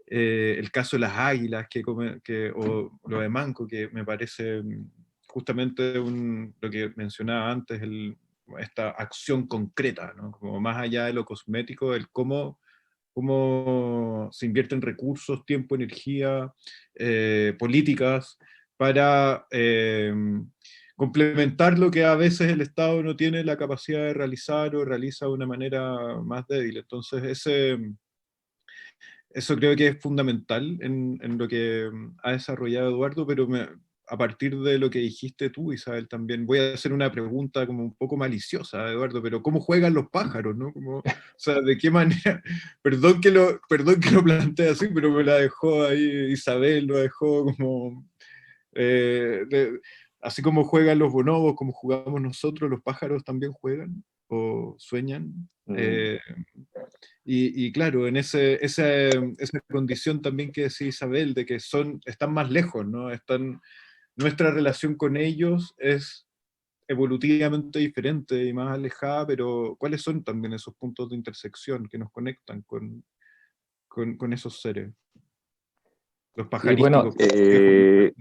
el caso de las águilas o lo de Manco, que me parece justamente lo que mencionaba antes, esta acción concreta, ¿no? Como más allá de lo cosmético, el cómo se invierten recursos, tiempo, energía, políticas, para complementar lo que a veces el Estado no tiene la capacidad de realizar o realiza de una manera más débil. Entonces, eso creo que es fundamental en lo que ha desarrollado Eduardo, pero a partir de lo que dijiste tú, Isabel, también voy a hacer una pregunta como un poco maliciosa, Eduardo, pero ¿cómo juegan los pájaros, no? O sea, ¿de qué manera? Perdón que lo plantee así, pero me la dejó ahí Isabel, lo dejó como... así como juegan los bonobos, como jugamos nosotros, los pájaros también juegan o sueñan. Y claro, en esa condición también que decía Isabel, de que están más lejos, ¿no? Nuestra relación con ellos es evolutivamente diferente y más alejada, pero ¿cuáles son también esos puntos de intersección que nos conectan con esos seres? Los Sí, bueno, pajarísticos.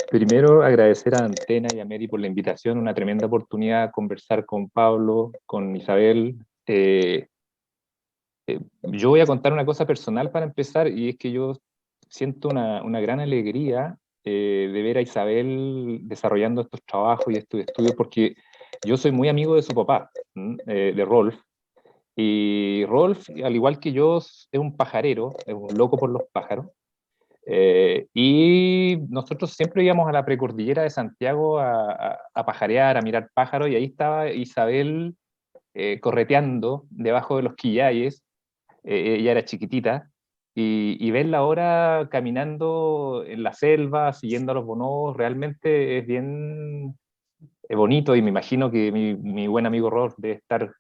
primero agradecer a Antena y a Mary por la invitación, una tremenda oportunidad de conversar con Pablo, con Isabel. Yo voy a contar una cosa personal para empezar, y es que yo siento una gran alegría de ver a Isabel desarrollando estos trabajos y estos estudios, porque yo soy muy amigo de su papá, de Rolf, y Rolf, al igual que yo, es un pajarero, es un loco por los pájaros, y nosotros siempre íbamos a la precordillera de Santiago a pajarear, a mirar pájaros, y ahí estaba Isabel correteando debajo de los quillayes. Ella era chiquitita, y verla ahora caminando en la selva, siguiendo a los bonobos, realmente es bien bonito, y me imagino que mi buen amigo Rolf debe estar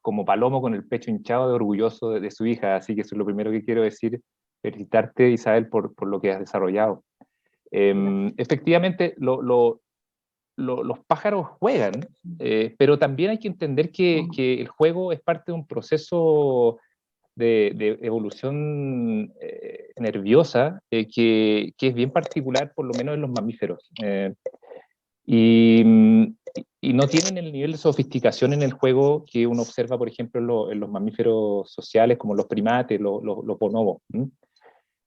como palomo con el pecho hinchado de orgulloso de su hija, así que eso es lo primero que quiero decir, felicitarte, Isabel, por lo que has desarrollado. Efectivamente, los pájaros juegan, pero también hay que entender que el juego es parte de un proceso de evolución nerviosa que es bien particular, por lo menos en los mamíferos. Y, y no tienen el nivel de sofisticación en el juego que uno observa, por ejemplo, en los mamíferos sociales, como los primates, los bonobos.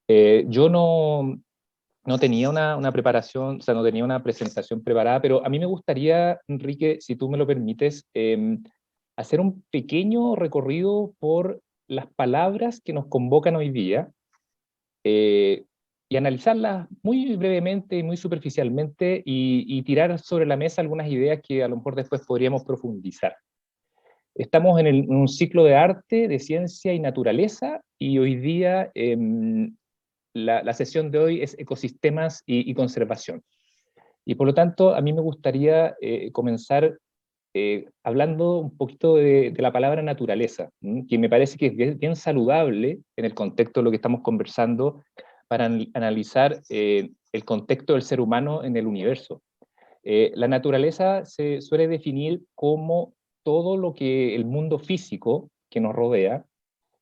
Yo no tenía una preparación, o sea, no tenía una presentación preparada, pero a mí me gustaría, Enrique, si tú me lo permites, hacer un pequeño recorrido por las palabras que nos convocan hoy día, y analizarlas muy brevemente y muy superficialmente, y tirar sobre la mesa algunas ideas que a lo mejor después podríamos profundizar. Estamos en un ciclo de arte, de ciencia y naturaleza, y hoy día la sesión de hoy es ecosistemas y conservación. Y por lo tanto, a mí me gustaría comenzar hablando un poquito de la palabra naturaleza, que me parece que es bien saludable en el contexto de lo que estamos conversando para analizar el contexto del ser humano en el universo. La naturaleza se suele definir como todo lo que el mundo físico que nos rodea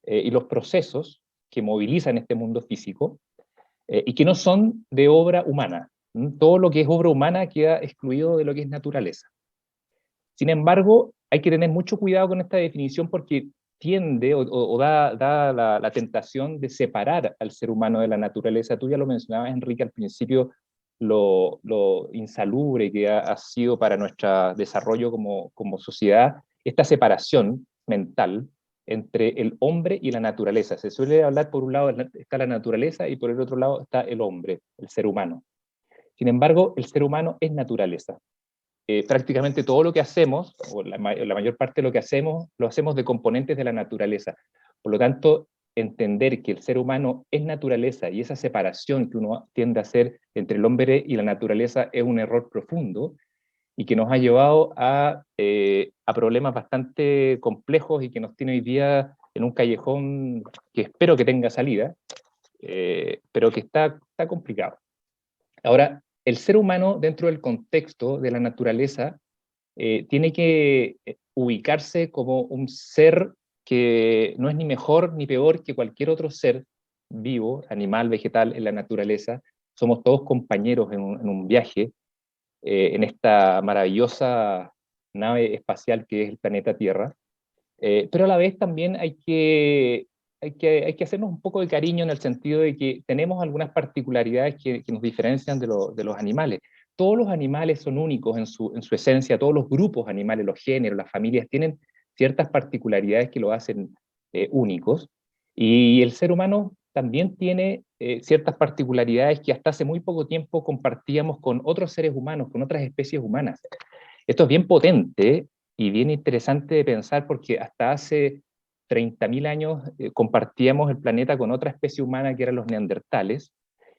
y los procesos que movilizan este mundo físico y que no son de obra humana. Todo lo que es obra humana queda excluido de lo que es naturaleza. Sin embargo, hay que tener mucho cuidado con esta definición porque tiende o da la tentación de separar al ser humano de la naturaleza. Tú ya lo mencionabas, Enrique, al principio, lo insalubre que ha sido para nuestro desarrollo como sociedad, esta separación mental entre el hombre y la naturaleza. Se suele hablar, por un lado está la naturaleza y por el otro lado está el hombre, el ser humano. Sin embargo, el ser humano es naturaleza. Prácticamente todo lo que hacemos, o la mayor parte de lo que hacemos, lo hacemos de componentes de la naturaleza. Por lo tanto, entender que el ser humano es naturaleza y esa separación que uno tiende a hacer entre el hombre y la naturaleza es un error profundo y que nos ha llevado a problemas bastante complejos y que nos tiene hoy día en un callejón que espero que tenga salida, pero que está complicado. Ahora, el ser humano dentro del contexto de la naturaleza tiene que ubicarse como un ser que no es ni mejor ni peor que cualquier otro ser vivo, animal, vegetal, en la naturaleza. Somos todos compañeros en un viaje en esta maravillosa nave espacial que es el planeta Tierra. Pero a la vez también hay que hacernos un poco de cariño en el sentido de que tenemos algunas particularidades que nos diferencian de los animales. Todos los animales son únicos en su esencia, todos los grupos animales, los géneros, las familias, tienen ciertas particularidades que lo hacen únicos, y el ser humano también tiene ciertas particularidades que hasta hace muy poco tiempo compartíamos con otros seres humanos, con otras especies humanas. Esto es bien potente y bien interesante de pensar porque hasta hace 30.000 años compartíamos el planeta con otra especie humana que eran los neandertales,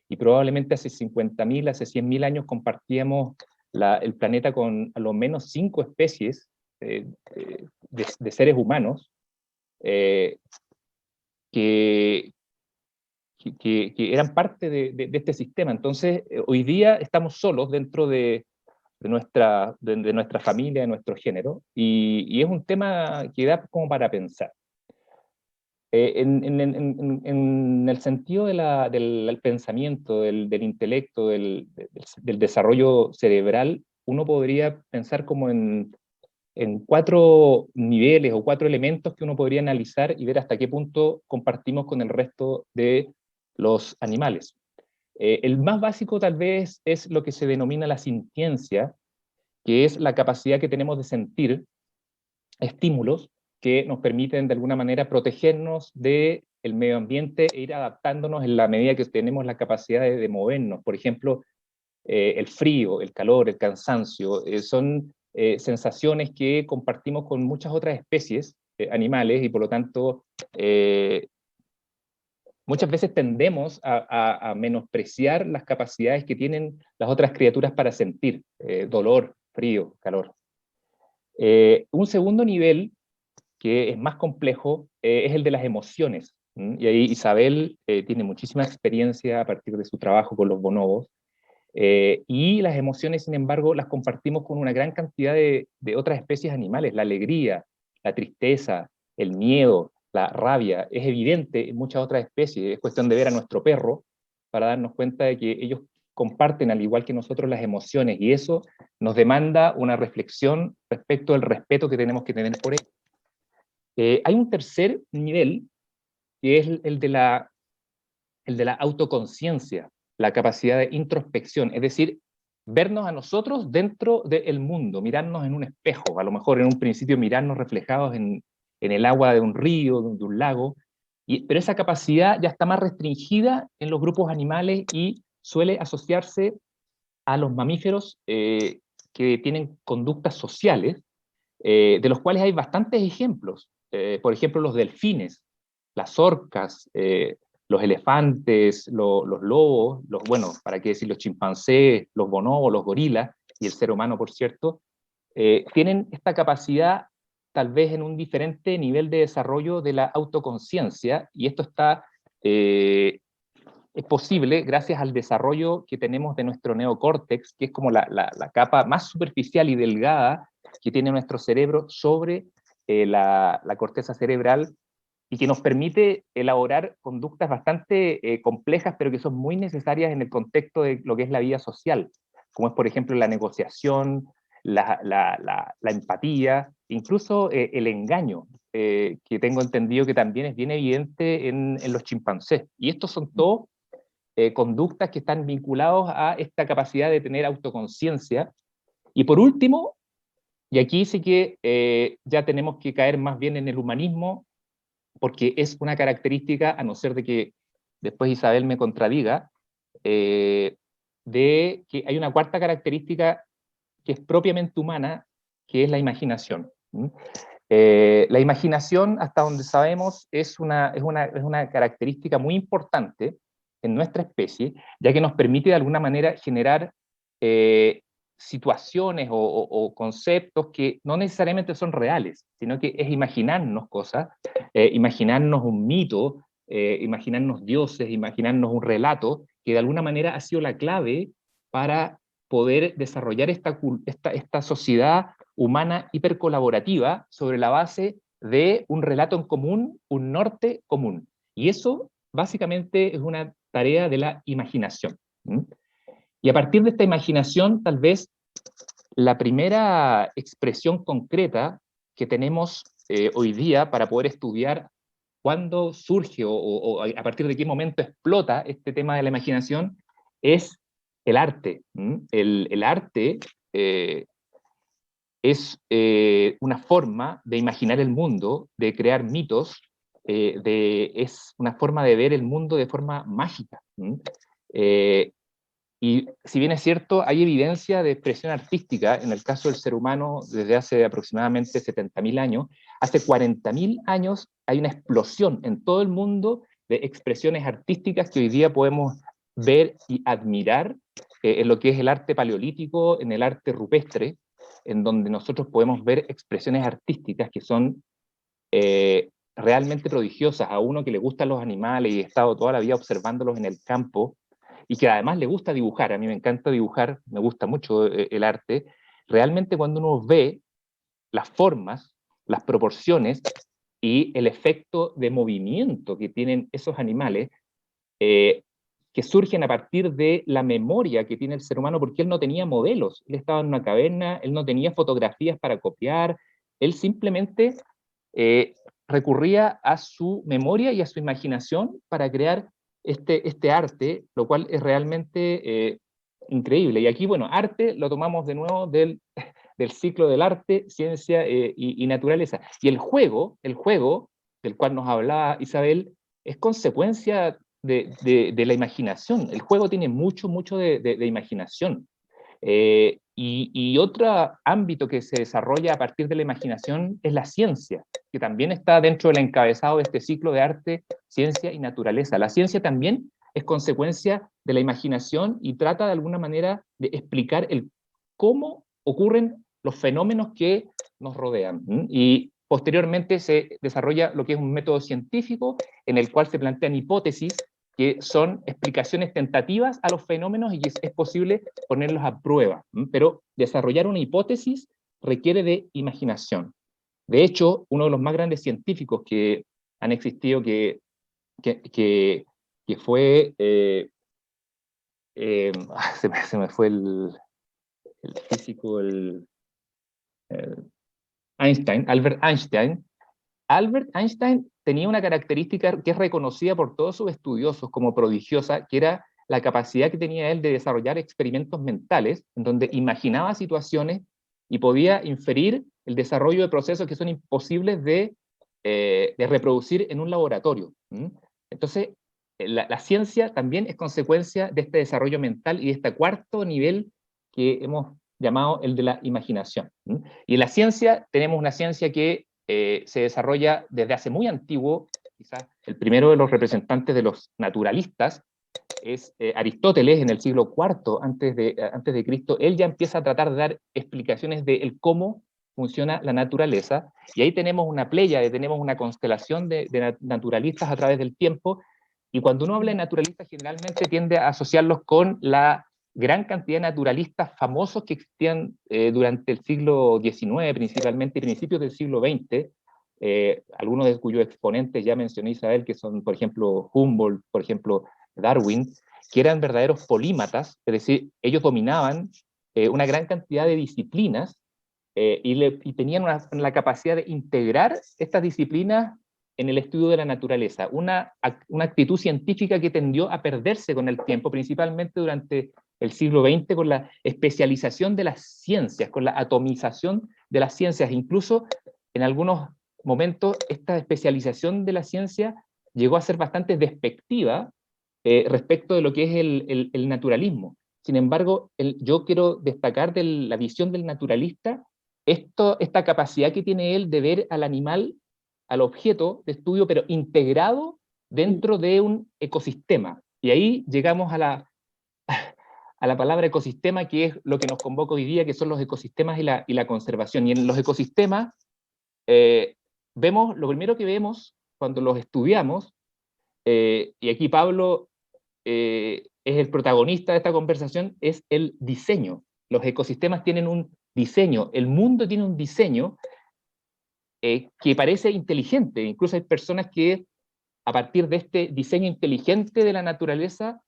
y probablemente hace 50.000, hace 100.000 años compartíamos el planeta con a lo menos 5 especies de seres humanos que eran parte de este sistema. Entonces, hoy día estamos solos dentro de nuestra familia, de nuestro género, y es un tema que da como para pensar. En el sentido del pensamiento, del intelecto, del desarrollo cerebral, uno podría pensar como en 4 niveles o 4 elementos que uno podría analizar y ver hasta qué punto compartimos con el resto de los animales. El más básico tal vez es lo que se denomina la sintiencia, que es la capacidad que tenemos de sentir estímulos que nos permiten de alguna manera protegernos del medio ambiente e ir adaptándonos en la medida que tenemos la capacidad de movernos. Por ejemplo, el frío, el calor, el cansancio, son sensaciones que compartimos con muchas otras especies animales, y por lo tanto muchas veces tendemos a menospreciar las capacidades que tienen las otras criaturas para sentir dolor, frío, calor. Un segundo nivel, que es más complejo, es el de las emociones. Y ahí Isabel tiene muchísima experiencia a partir de su trabajo con los bonobos. Y las emociones, sin embargo, las compartimos con una gran cantidad de otras especies animales. La alegría, la tristeza, el miedo, la rabia, es evidente en muchas otras especies. Es cuestión de ver a nuestro perro para darnos cuenta de que ellos comparten, al igual que nosotros, las emociones, y eso nos demanda una reflexión respecto al respeto que tenemos que tener por ellos. Hay un tercer nivel, que es el de la autoconciencia, la capacidad de introspección, es decir, vernos a nosotros dentro del mundo, mirarnos en un espejo, a lo mejor en un principio mirarnos reflejados en el agua de un río, de un lago, pero esa capacidad ya está más restringida en los grupos animales y suele asociarse a los mamíferos que tienen conductas sociales, de los cuales hay bastantes ejemplos. Por ejemplo, los delfines, las orcas, los elefantes, los lobos, bueno, para qué decir los chimpancés, los bonobos, los gorilas, y el ser humano, por cierto, tienen esta capacidad tal vez en un diferente nivel de desarrollo de la autoconciencia, y esto es posible gracias al desarrollo que tenemos de nuestro neocórtex, que es como la capa más superficial y delgada que tiene nuestro cerebro sobre la corteza cerebral, y que nos permite elaborar conductas bastante complejas, pero que son muy necesarias en el contexto de lo que es la vida social, como es, por ejemplo, la negociación, la empatía, incluso el engaño, que tengo entendido que también es bien evidente en los chimpancés. Y estos son todos conductas que están vinculados a esta capacidad de tener autoconciencia. Y por último, y aquí sí que ya tenemos que caer más bien en el humanismo, porque es una característica, a no ser de que después Isabel me contradiga, de que hay una cuarta característica que es propiamente humana, que es la imaginación. La imaginación, hasta donde sabemos, es una característica muy importante en nuestra especie, ya que nos permite de alguna manera generar situaciones o conceptos que no necesariamente son reales, sino que es imaginarnos cosas, imaginarnos un mito, imaginarnos dioses, imaginarnos un relato, que de alguna manera ha sido la clave para poder desarrollar esta sociedad humana hipercolaborativa sobre la base de un relato en común, un norte común. Y eso básicamente es una tarea de la imaginación. Y a partir de esta imaginación, tal vez la primera expresión concreta que tenemos hoy día para poder estudiar cuándo surge o a partir de qué momento explota este tema de la imaginación es el arte. El arte es una forma de imaginar el mundo, de crear mitos, es una forma de ver el mundo de forma mágica. Y si bien es cierto, hay evidencia de expresión artística en el caso del ser humano desde hace aproximadamente 70.000 años, hace 40.000 años hay una explosión en todo el mundo de expresiones artísticas que hoy día podemos ver y admirar en lo que es el arte paleolítico, en el arte rupestre, en donde nosotros podemos ver expresiones artísticas que son realmente prodigiosas. A uno que le gustan los animales y he estado toda la vida observándolos en el campo, y que además le gusta dibujar, a mí me encanta dibujar, me gusta mucho el arte, realmente cuando uno ve las formas, las proporciones y el efecto de movimiento que tienen esos animales, que surgen a partir de la memoria que tiene el ser humano, porque él no tenía modelos, él estaba en una caverna, él no tenía fotografías para copiar, él simplemente recurría a su memoria y a su imaginación para crear este arte, lo cual es realmente increíble. Y aquí, bueno, arte lo tomamos de nuevo del ciclo del arte, ciencia y naturaleza. Y el juego del cual nos hablaba Isabel, es consecuencia de la imaginación. El juego tiene mucho de imaginación. Y otro ámbito que se desarrolla a partir de la imaginación es la ciencia, que también está dentro del encabezado de este ciclo de arte, ciencia y naturaleza. La ciencia también es consecuencia de la imaginación y trata de alguna manera de explicar cómo ocurren los fenómenos que nos rodean. Y posteriormente se desarrolla lo que es un método científico en el cual se plantean hipótesis que son explicaciones tentativas a los fenómenos y es posible ponerlos a prueba. Pero desarrollar una hipótesis requiere de imaginación. De hecho, uno de los más grandes científicos que han existido, que fue... se me fue el físico, Einstein, Albert Einstein. Albert Einstein tenía una característica que es reconocida por todos sus estudiosos como prodigiosa, que era la capacidad que tenía él de desarrollar experimentos mentales, en donde imaginaba situaciones y podía inferir el desarrollo de procesos que son imposibles de reproducir en un laboratorio. Entonces, la ciencia también es consecuencia de este desarrollo mental y de este cuarto nivel que hemos llamado el de la imaginación. Y en la ciencia tenemos una ciencia que se desarrolla desde hace muy antiguo quizás el primero de los representantes de los naturalistas, es Aristóteles, en el siglo IV antes de Cristo. Él ya empieza a tratar de dar explicaciones de el cómo funciona la naturaleza, y ahí tenemos una pléyade, tenemos una constelación de naturalistas a través del tiempo, y cuando uno habla de naturalistas generalmente tiende a asociarlos con la gran cantidad de naturalistas famosos que existían durante el siglo XIX principalmente y principios del siglo XX, algunos de cuyos exponentes ya mencioné, Isabel, que son, por ejemplo, Humboldt, por ejemplo, Darwin, que eran verdaderos polímatas, es decir, ellos dominaban una gran cantidad de disciplinas y tenían la capacidad de integrar estas disciplinas en el estudio de la naturaleza, una actitud científica que tendió a perderse con el tiempo, principalmente durante el siglo XX, con la especialización de las ciencias, con la atomización de las ciencias. Incluso en algunos momentos esta especialización de la ciencia llegó a ser bastante despectiva respecto de lo que es el naturalismo. Sin embargo, yo quiero destacar de la visión del naturalista esta capacidad que tiene él de ver al animal, al objeto de estudio, pero integrado dentro de un ecosistema. Y ahí llegamos a la palabra ecosistema, que es lo que nos convoca hoy día, que son los ecosistemas y la conservación. Y en los ecosistemas, lo primero que vemos cuando los estudiamos, y aquí Pablo es el protagonista de esta conversación, es el diseño. Los ecosistemas tienen un diseño, el mundo tiene un diseño que parece inteligente. Incluso hay personas que a partir de este diseño inteligente de la naturaleza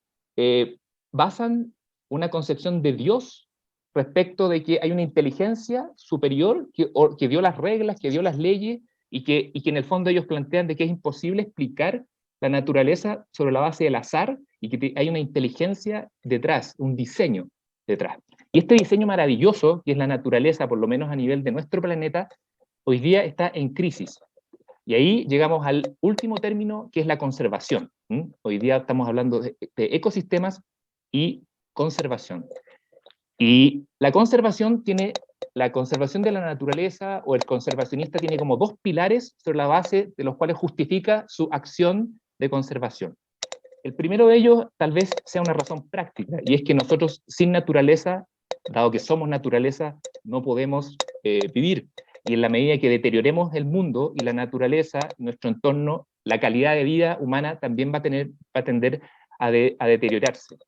basan una concepción de Dios respecto de que hay una inteligencia superior que dio las reglas, que dio las leyes, y que en el fondo ellos plantean de que es imposible explicar la naturaleza sobre la base del azar, y que hay una inteligencia detrás, un diseño detrás. Y este diseño maravilloso, que es la naturaleza, por lo menos a nivel de nuestro planeta, hoy día está en crisis. Y ahí llegamos al último término, que es la conservación. Hoy día estamos hablando de ecosistemas y conservación. Y la conservación de la naturaleza, o el conservacionista, tiene como dos pilares sobre la base de los cuales justifica su acción de conservación. El primero de ellos tal vez sea una razón práctica, y es que nosotros sin naturaleza, dado que somos naturaleza, no podemos vivir. Y en la medida que deterioremos el mundo y la naturaleza, nuestro entorno, la calidad de vida humana también va a tender a deteriorarse.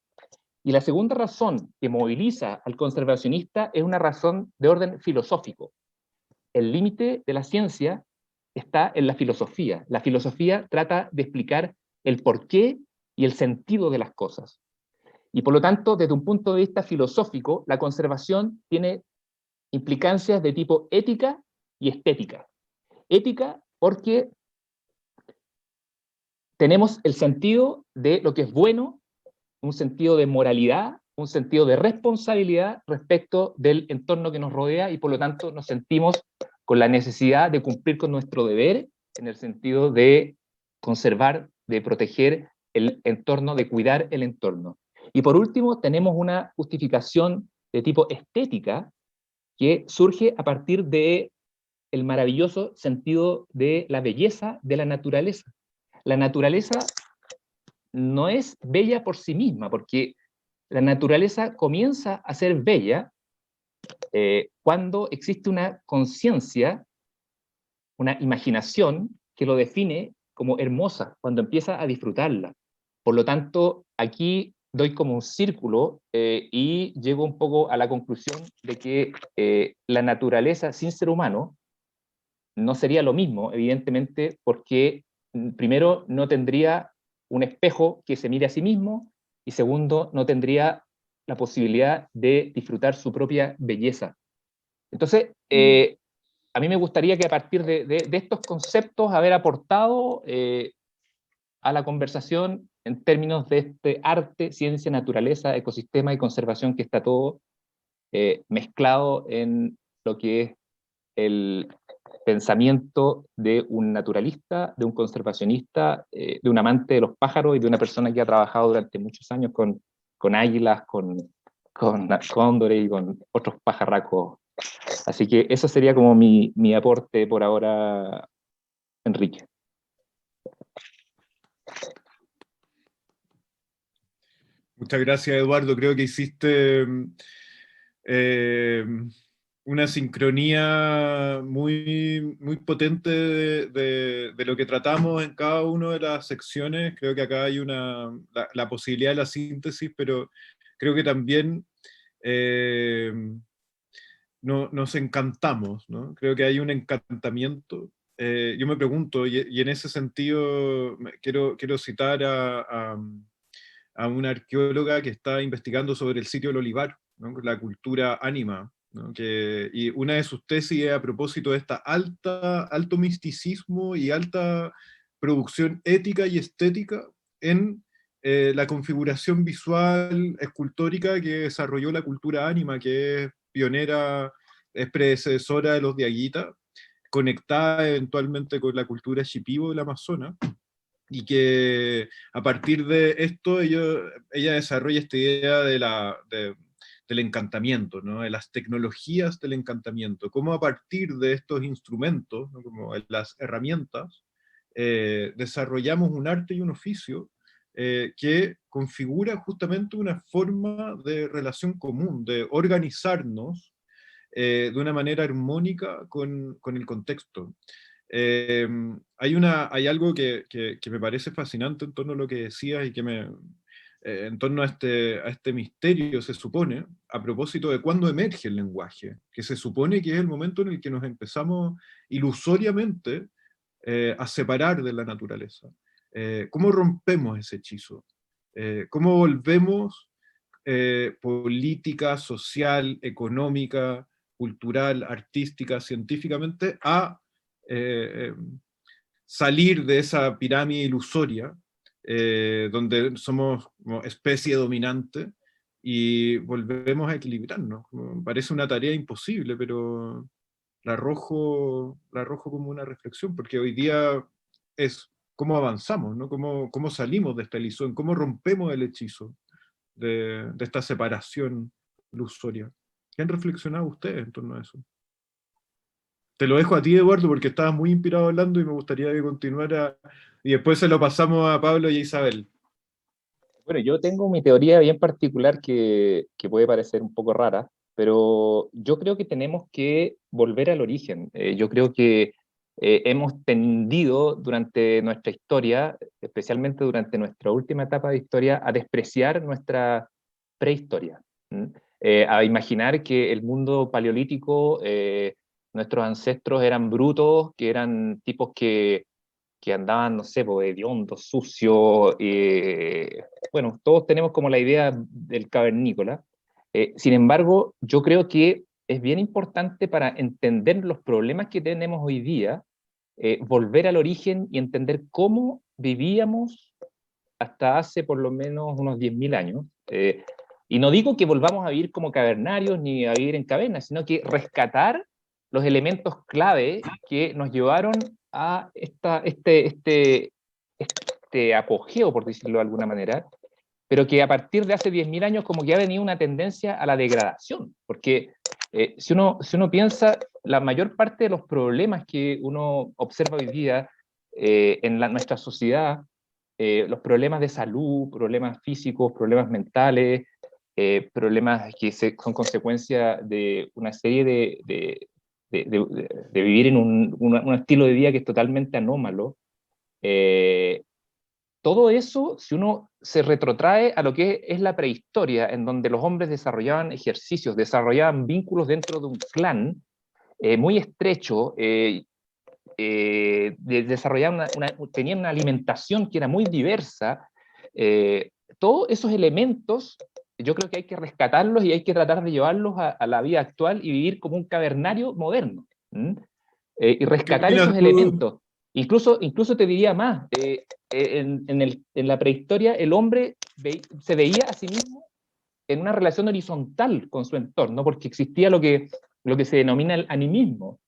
Y la segunda razón que moviliza al conservacionista es una razón de orden filosófico. El límite de la ciencia está en la filosofía. La filosofía trata de explicar el porqué y el sentido de las cosas. Y por lo tanto, desde un punto de vista filosófico, la conservación tiene implicancias de tipo ética y estética. Ética porque tenemos el sentido de lo que es bueno, un sentido de moralidad, un sentido de responsabilidad respecto del entorno que nos rodea, y por lo tanto nos sentimos con la necesidad de cumplir con nuestro deber en el sentido de conservar, de proteger el entorno, de cuidar el entorno. Y por último, tenemos una justificación de tipo estética que surge a partir de el maravilloso sentido de la belleza de la naturaleza. La naturaleza no es bella por sí misma, porque la naturaleza comienza a ser bella cuando existe una conciencia, una imaginación que lo define como hermosa, cuando empieza a disfrutarla. Por lo tanto, aquí doy como un círculo y llego un poco a la conclusión de que la naturaleza sin ser humano no sería lo mismo, evidentemente, porque primero no tendría un espejo que se mire a sí mismo, y segundo, no tendría la posibilidad de disfrutar su propia belleza. Entonces, a mí me gustaría que a partir de estos conceptos haber aportado a la conversación en términos de este arte, ciencia, naturaleza, ecosistema y conservación, que está todo mezclado en lo que es el pensamiento de un naturalista, de un conservacionista, de un amante de los pájaros y de una persona que ha trabajado durante muchos años con águilas, con cóndores y con otros pajarracos. Así que eso sería como mi aporte por ahora, Enrique. Muchas gracias, Eduardo. Creo que hiciste una sincronía muy, muy potente de lo que tratamos en cada una de las secciones. Creo que acá hay la posibilidad de la síntesis, pero creo que también nos encantamos, ¿no? Creo que hay un encantamiento. Yo me pregunto, y en ese sentido quiero citar a una arqueóloga que está investigando sobre el sitio del Olivar, ¿no? La cultura ánima, ¿no? Y una de sus tesis es a propósito de esta alto misticismo y alta producción ética y estética en la configuración visual escultórica que desarrolló la cultura ánima, que es pionera, es predecesora de los Diaguita, conectada eventualmente con la cultura shipibo del Amazonas, y que a partir de esto ella desarrolla esta idea del encantamiento, ¿no? De las tecnologías del encantamiento, cómo a partir de estos instrumentos, ¿no? Como las herramientas, desarrollamos un arte y un oficio que configura justamente una forma de relación común, de organizarnos de una manera armónica con el contexto. Hay algo que me parece fascinante en torno a lo que decías y que en torno a este misterio, se supone, a propósito de cuándo emerge el lenguaje, que se supone que es el momento en el que nos empezamos ilusoriamente a separar de la naturaleza. ¿Cómo rompemos ese hechizo? ¿Cómo volvemos política, social, económica, cultural, artística, científicamente, a salir de esa pirámide ilusoria, donde somos como especie dominante, y volvemos a equilibrarnos? Parece una tarea imposible, pero la arrojo como una reflexión, porque hoy día es cómo avanzamos, ¿no? Cómo salimos de esta ilusión, cómo rompemos el hechizo de esta separación ilusoria. ¿Qué han reflexionado ustedes en torno a eso? Te lo dejo a ti, Eduardo, porque estabas muy inspirado hablando y me gustaría que continuara, y después se lo pasamos a Pablo y a Isabel. Bueno, yo tengo mi teoría bien particular que puede parecer un poco rara, pero yo creo que tenemos que volver al origen. Yo creo que hemos tendido durante nuestra historia, especialmente durante nuestra última etapa de historia, a despreciar nuestra prehistoria, a imaginar que el mundo paleolítico, nuestros ancestros eran brutos, que eran tipos que andaban, no sé, hediondos, sucios. Bueno, todos tenemos como la idea del cavernícola. Sin embargo, yo creo que es bien importante para entender los problemas que tenemos hoy día, volver al origen y entender cómo vivíamos hasta hace por lo menos unos 10.000 años. Y no digo que volvamos a vivir como cavernarios ni a vivir en cavernas, sino que rescatar los elementos clave que nos llevaron a este apogeo, por decirlo de alguna manera, pero que a partir de hace 10.000 años como que ha venido una tendencia a la degradación, porque si uno piensa, la mayor parte de los problemas que uno observa hoy día en nuestra sociedad, los problemas de salud, problemas físicos, problemas mentales, problemas que son consecuencia de una serie de vivir en un estilo de vida que es totalmente anómalo. Todo eso, si uno se retrotrae a lo que es la prehistoria, en donde los hombres desarrollaban ejercicios, desarrollaban vínculos dentro de un clan muy estrecho, desarrollaban tenían una alimentación que era muy diversa. Todos esos elementos yo creo que hay que rescatarlos y hay que tratar de llevarlos a la vida actual y vivir como un cavernario moderno. Y rescatar esos elementos. Incluso te diría más, en la prehistoria el hombre se veía a sí mismo en una relación horizontal con su entorno, porque existía lo que se denomina el animismo.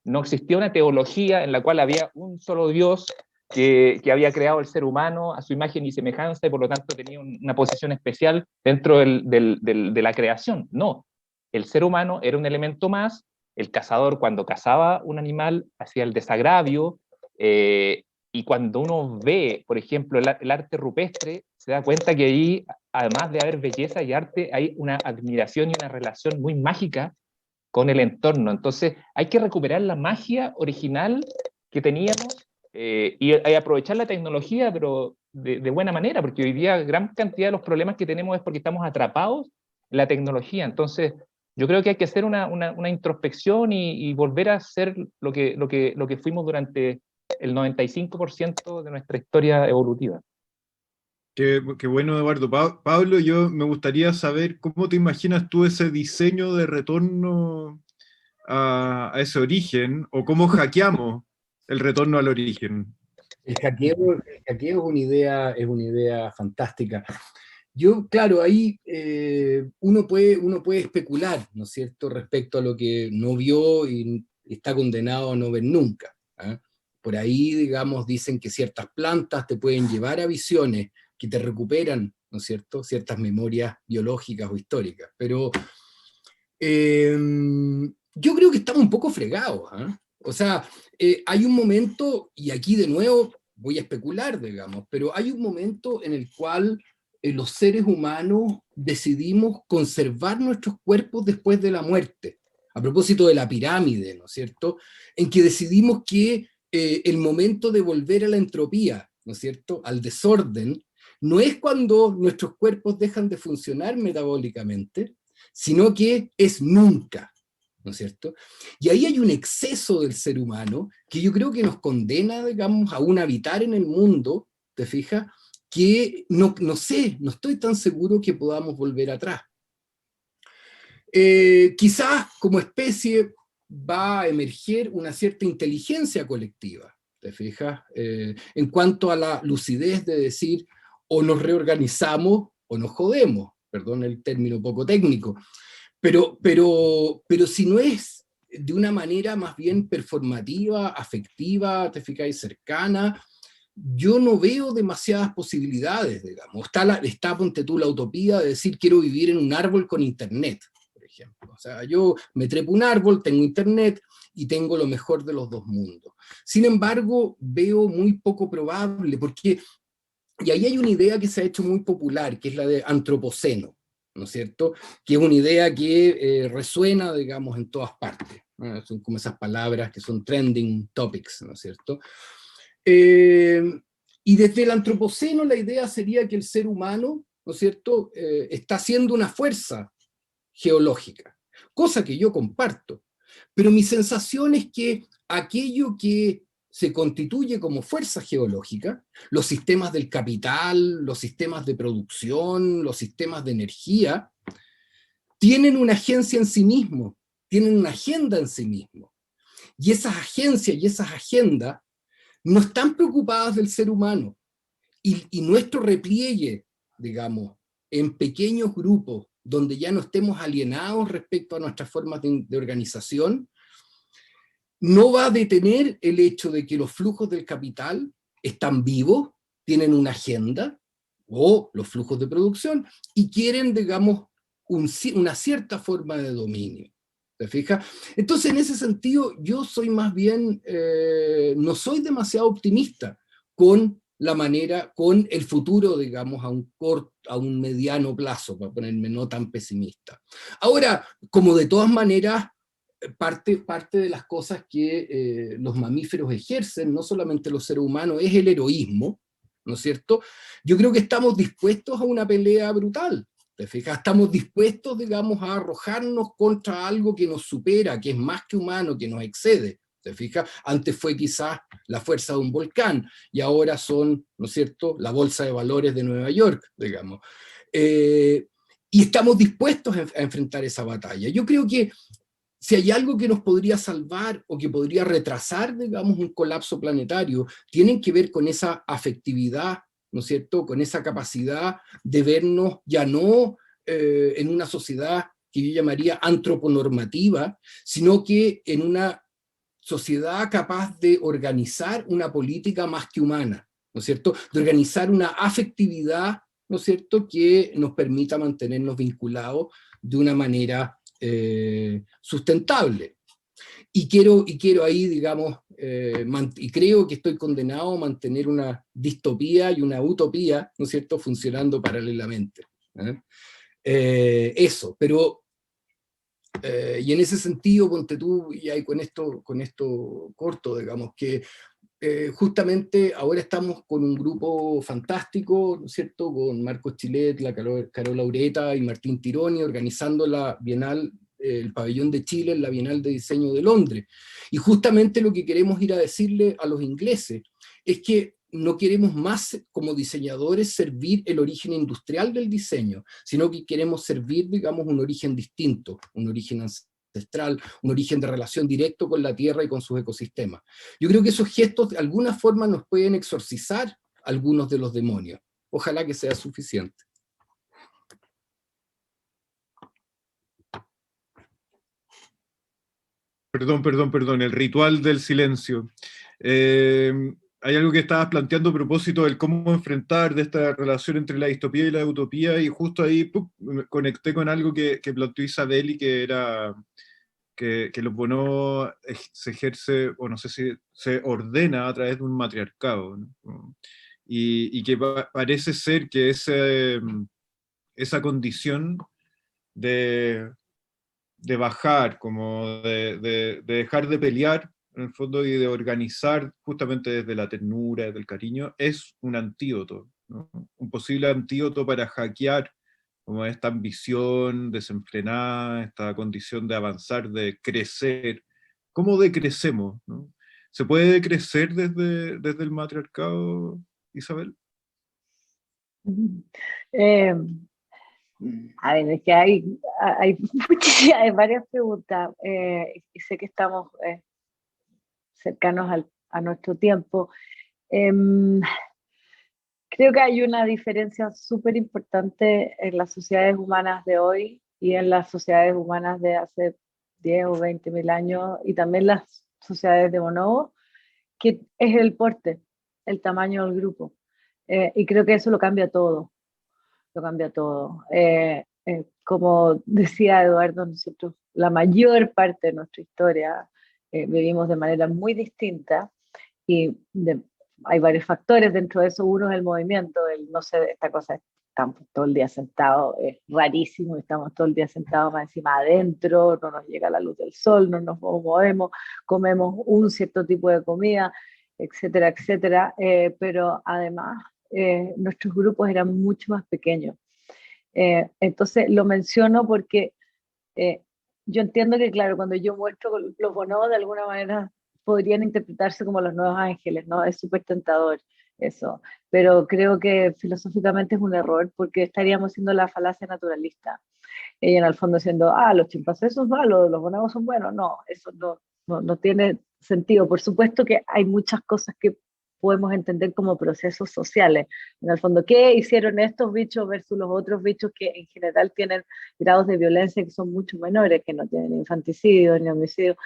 No existía una teología en la cual había un solo Dios que había creado el ser humano a su imagen y semejanza, y por lo tanto tenía una posición especial dentro de la creación. No, el ser humano era un elemento más. El cazador, cuando cazaba un animal, hacía el desagravio, y cuando uno ve, por ejemplo, el arte rupestre, se da cuenta que ahí además de haber belleza y arte, hay una admiración y una relación muy mágica con el entorno. Entonces hay que recuperar la magia original que teníamos y aprovechar la tecnología, pero de buena manera, porque hoy día gran cantidad de los problemas que tenemos es porque estamos atrapados en la tecnología. Entonces yo creo que hay que hacer una introspección y volver a ser lo que fuimos durante el 95% de nuestra historia evolutiva. Qué bueno, Eduardo. Pablo, yo me gustaría saber cómo te imaginas tú ese diseño de retorno a ese origen, o cómo hackeamos el retorno al origen. El hackeo es una idea fantástica. Yo, claro, ahí uno puede especular, ¿no es cierto?, respecto a lo que no vio y está condenado a no ver nunca. ¿Ah? Por ahí, digamos, dicen que ciertas plantas te pueden llevar a visiones que te recuperan, ¿no es cierto?, ciertas memorias biológicas o históricas. Pero yo creo que estamos un poco fregados. ¿Eh? O sea, hay un momento, y aquí de nuevo voy a especular, digamos, pero hay un momento en el cual los seres humanos decidimos conservar nuestros cuerpos después de la muerte. A propósito de la pirámide, ¿no es cierto?, en que decidimos que el momento de volver a la entropía, ¿no es cierto?, al desorden, no es cuando nuestros cuerpos dejan de funcionar metabólicamente, sino que es nunca, ¿no es cierto? Y ahí hay un exceso del ser humano que yo creo que nos condena, digamos, a un habitar en el mundo, ¿te fijas?, que no estoy tan seguro que podamos volver atrás. Quizás como especie va a emerger una cierta inteligencia colectiva, ¿te fijas?, en cuanto a la lucidez de decir, o nos reorganizamos o nos jodemos, perdón el término poco técnico, pero si no es de una manera más bien performativa, afectiva, te fijas, cercana, yo no veo demasiadas posibilidades, digamos. Está, ponte tú, la utopía de decir quiero vivir en un árbol con internet, por ejemplo. O sea, yo me trepo un árbol, tengo internet y tengo lo mejor de los dos mundos. Sin embargo, veo muy poco probable, porque, y ahí hay una idea que se ha hecho muy popular, que es la de antropoceno, ¿no es cierto?, que es una idea que resuena, digamos, en todas partes, ¿no? Son como esas palabras que son trending topics, ¿no es cierto? Y desde el antropoceno la idea sería que el ser humano, ¿no es cierto?, está siendo una fuerza geológica, cosa que yo comparto, pero mi sensación es que aquello que se constituye como fuerza geológica, los sistemas del capital, los sistemas de producción, los sistemas de energía, tienen una agencia en sí mismos, tienen una agenda en sí mismos. Y esas agencias y esas agendas no están preocupadas del ser humano. Y nuestro repliegue, digamos, en pequeños grupos, donde ya no estemos alienados respecto a nuestras formas de organización, no va a detener el hecho de que los flujos del capital están vivos, tienen una agenda, o los flujos de producción, y quieren, digamos, una cierta forma de dominio. ¿Te fijas? Entonces, en ese sentido, yo soy más bien, no soy demasiado optimista con la manera, con el futuro, digamos, a un mediano plazo, para ponerme no tan pesimista. Ahora, como de todas maneras, parte de las cosas que los mamíferos ejercen, no solamente los seres humanos, es el heroísmo, ¿no es cierto? Yo creo que estamos dispuestos a una pelea brutal, ¿te fijas? Estamos dispuestos, digamos, a arrojarnos contra algo que nos supera, que es más que humano, que nos excede, ¿te fijas? Antes fue quizás la fuerza de un volcán, y ahora son, ¿no es cierto?, la bolsa de valores de Nueva York, digamos. Y estamos dispuestos a enfrentar esa batalla. Yo creo que si hay algo que nos podría salvar o que podría retrasar, digamos, un colapso planetario, tienen que ver con esa afectividad, ¿no es cierto?, con esa capacidad de vernos ya no en una sociedad que yo llamaría antroponormativa, sino que en una sociedad capaz de organizar una política más que humana, ¿no es cierto?, de organizar una afectividad, ¿no es cierto?, que nos permita mantenernos vinculados de una manera sustentable. Y quiero ahí, digamos, y creo que estoy condenado a mantener una distopía y una utopía, ¿no es cierto?, funcionando paralelamente. Eso, pero, y en ese sentido, ponte tú, y ahí con esto corto, digamos, que justamente ahora estamos con un grupo fantástico, ¿no es cierto?, con Marcos Chilet, la Carola Ureta y Martín Tironi, organizando la Bienal, el pabellón de Chile en la Bienal de Diseño de Londres. Y justamente lo que queremos ir a decirle a los ingleses es que no queremos más como diseñadores servir el origen industrial del diseño, sino que queremos servir, digamos, un origen distinto, un origen ancestral, un origen de relación directo con la tierra y con sus ecosistemas. Yo creo que esos gestos de alguna forma nos pueden exorcizar algunos de los demonios. Ojalá que sea suficiente. Perdón, el ritual del silencio. Hay algo que estabas planteando a propósito del cómo enfrentar de esta relación entre la distopía y la utopía, y justo ahí me conecté con algo que planteó Isabel, y que era que los bonobos se ejerce, o no sé si se ordena a través de un matriarcado, ¿no? Y que parece ser que esa condición de bajar, como de dejar de pelear, en el fondo, y de organizar justamente desde la ternura, desde el cariño, es un antídoto, ¿no? Un posible antídoto para hackear como esta ambición desenfrenada, esta condición de avanzar, de crecer. ¿Cómo decrecemos, no? ¿Se puede decrecer desde el matriarcado, Isabel? Eh, a ver, es que hay muchísimas, hay varias preguntas, y sé que estamos cercanos a nuestro tiempo. Creo que hay una diferencia súper importante en las sociedades humanas de hoy y en las sociedades humanas de hace 10 o 20 mil años, y también las sociedades de bonobos, que es el porte, el tamaño del grupo. Y creo que eso lo cambia todo, lo cambia todo. Como decía Eduardo, nosotros la mayor parte de nuestra historia vivimos de manera muy distinta, y hay varios factores dentro de eso. Uno es el movimiento, no sé, esta cosa, estamos todo el día sentados, es rarísimo, estamos todo el día sentados más encima adentro, no nos llega la luz del sol, no nos movemos, comemos un cierto tipo de comida, etcétera, etcétera, pero además nuestros grupos eran mucho más pequeños. Entonces lo menciono porque yo entiendo que, claro, cuando yo muestro los bonobos, de alguna manera podrían interpretarse como los nuevos ángeles, ¿no? Es súper tentador eso, pero creo que filosóficamente es un error, porque estaríamos haciendo la falacia naturalista. Y en el fondo diciendo, los chimpancés son malos, los bonobos son buenos. No, eso no tiene sentido. Por supuesto que hay muchas cosas que podemos entender como procesos sociales. En el fondo, ¿qué hicieron estos bichos versus los otros bichos que en general tienen grados de violencia que son mucho menores, que no tienen infanticidio ni homicidio?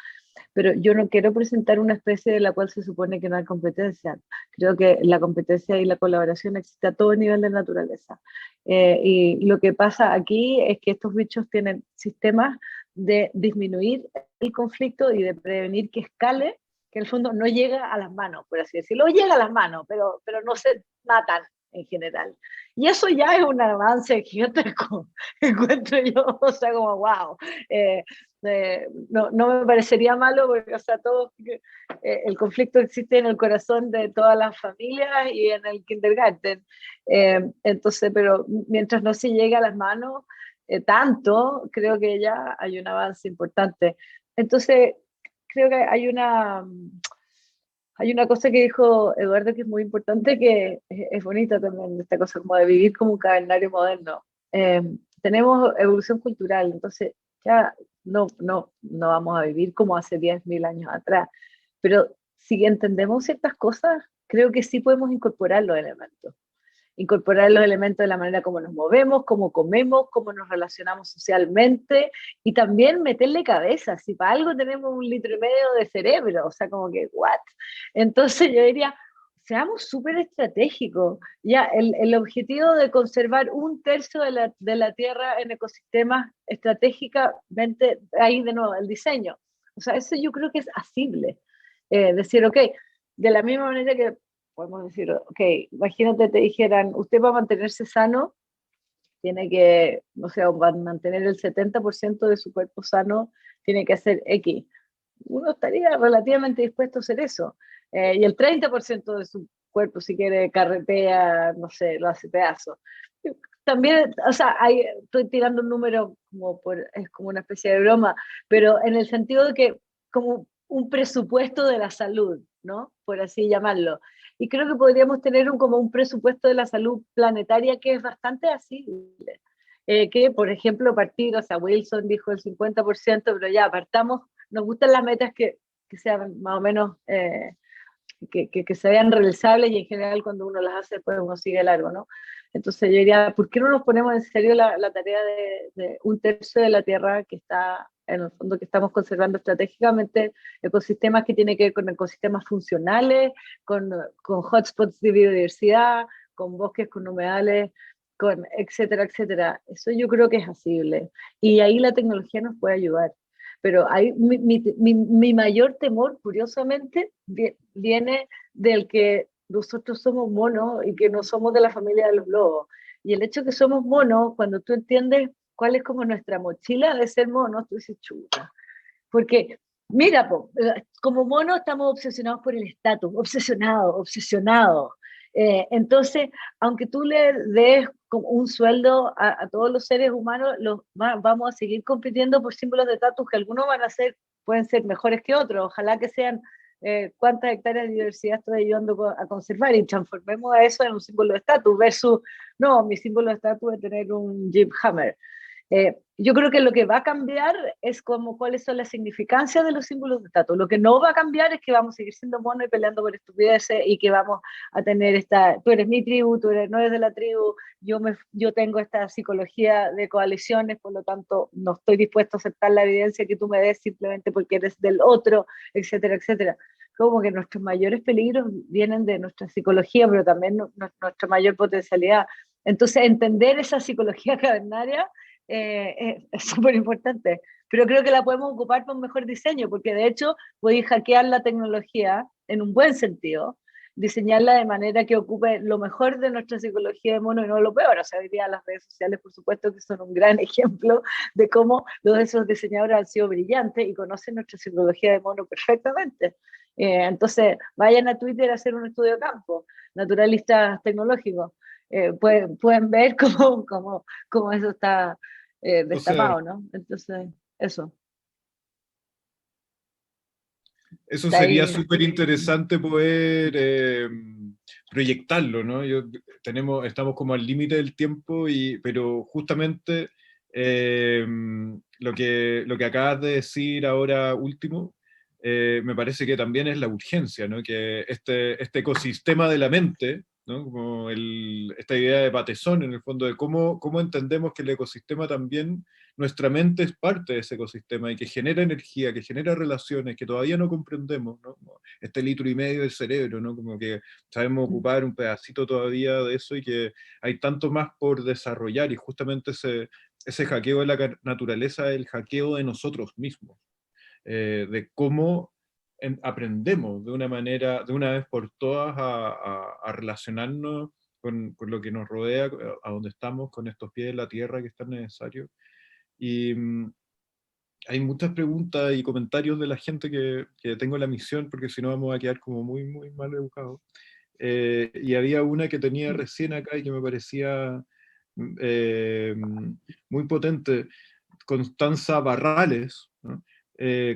Pero yo no quiero presentar una especie de la cual se supone que no hay competencia. Creo que la competencia y la colaboración existe a todo nivel de naturaleza. Y lo que pasa aquí es que estos bichos tienen sistemas de disminuir el conflicto y de prevenir que escale, que en el fondo no llega a las manos, por así decirlo. Llega a las manos, pero no se matan en general. Y eso ya es un avance gigantesco, encuentro yo, o sea, como wow. No me parecería malo, porque, o sea, el conflicto existe en el corazón de todas las familias y en el kindergarten. Entonces, pero mientras no se llegue a las manos tanto, creo que ya hay un avance importante. Entonces, creo que hay una cosa que dijo Eduardo que es muy importante, que es bonita también, esta cosa como de vivir como un cavernario moderno. Tenemos evolución cultural, entonces ya no vamos a vivir como hace 10.000 años atrás, pero si entendemos ciertas cosas, creo que sí podemos incorporar los elementos de la manera como nos movemos, cómo comemos, cómo nos relacionamos socialmente, y también meterle cabeza. Si para algo tenemos 1,5 litros de cerebro, o sea, como que, ¿what? Entonces yo diría, seamos súper estratégicos. Ya, el objetivo de conservar 1/3 de la Tierra en ecosistemas estratégicamente, ahí de nuevo, el diseño. O sea, eso yo creo que es asible. Decir, ok, de la misma manera que podemos decir, ok, imagínate te dijeran, usted va a mantenerse sano tiene que, o sea, para mantener el 70% de su cuerpo sano, tiene que hacer X. Uno estaría relativamente dispuesto a hacer eso. Y el 30% de su cuerpo, si quiere, carretea, no sé, lo hace pedazo. También, o sea, estoy tirando un número es como una especie de broma, pero en el sentido de que como un presupuesto de la salud, ¿no? Por así llamarlo. Y creo que podríamos tener como un presupuesto de la salud planetaria que es bastante asible. Que, por ejemplo, partir, o sea, Wilson dijo el 50%, pero ya, partamos, nos gustan las metas que sean más o menos, que se vean realizables, y en general cuando uno las hace, pues uno sigue largo, ¿no? Entonces yo diría, ¿por qué no nos ponemos en serio la tarea de 1/3 de la Tierra que está, en el fondo, que estamos conservando estratégicamente, ecosistemas que tienen que ver con ecosistemas funcionales, con hotspots de biodiversidad, con bosques, con humedales, con etcétera, etcétera? Eso yo creo que es asible. Y ahí la tecnología nos puede ayudar. Pero ahí, mi mayor temor, curiosamente, viene del que nosotros somos monos y que no somos de la familia de los lobos. Y el hecho de que somos monos, cuando tú entiendes cuál es como nuestra mochila de ser monos, tú dices, chuta. Porque, mira, como monos estamos obsesionados por el estatus, obsesionados. Entonces, aunque tú le des como un sueldo a todos los seres humanos, vamos a seguir compitiendo por símbolos de estatus que algunos pueden ser mejores que otros. Ojalá que sean cuántas hectáreas de diversidad estoy ayudando a conservar, y transformemos a eso en un símbolo de estatus versus, no, mi símbolo de estatus es tener un Jeep Hammer. Yo creo que lo que va a cambiar es cuáles son las significancias de los símbolos de estatus. Lo que no va a cambiar es que vamos a seguir siendo monos y peleando por estupideces, y que vamos a tener tú eres mi tribu, no eres de la tribu, yo tengo esta psicología de coaliciones, por lo tanto no estoy dispuesto a aceptar la evidencia que tú me des simplemente porque eres del otro, etcétera, etcétera. Como que nuestros mayores peligros vienen de nuestra psicología, pero también nuestra mayor potencialidad. Entonces, entender esa psicología cavernaria es súper importante, pero creo que la podemos ocupar para un mejor diseño, porque de hecho podéis hackear la tecnología en un buen sentido, diseñarla de manera que ocupe lo mejor de nuestra psicología de mono y no lo peor. O sea, hoy día las redes sociales, por supuesto, que son un gran ejemplo de cómo todos esos diseñadores han sido brillantes y conocen nuestra psicología de mono perfectamente. Entonces, vayan a Twitter a hacer un estudio de campo, naturalistas tecnológicos. Pueden ver cómo eso está destapado, ¿no? Entonces, eso. Eso sería súper interesante poder proyectarlo, ¿no? Estamos como al límite del tiempo, pero justamente lo que acabas de decir ahora último, me parece que también es la urgencia, ¿no? Que este ecosistema de la mente, ¿no? Como esta idea de Patterson, en el fondo, de cómo entendemos que el ecosistema también, nuestra mente es parte de ese ecosistema y que genera energía, que genera relaciones que todavía no comprendemos, ¿no? Este 1,5 litros del cerebro, ¿no? Como que sabemos ocupar un pedacito todavía de eso, y que hay tanto más por desarrollar, y justamente ese hackeo de la naturaleza es el hackeo de nosotros mismos, de cómo aprendemos de una manera, de una vez por todas, a relacionarnos con lo que nos rodea, a donde estamos, con estos pies en la tierra que es tan necesario. Y hay muchas preguntas y comentarios de la gente que tengo la misión, porque si no vamos a quedar como muy, muy mal educados. Y había una que tenía recién acá y que me parecía muy potente. Constanza Barrales, ¿no?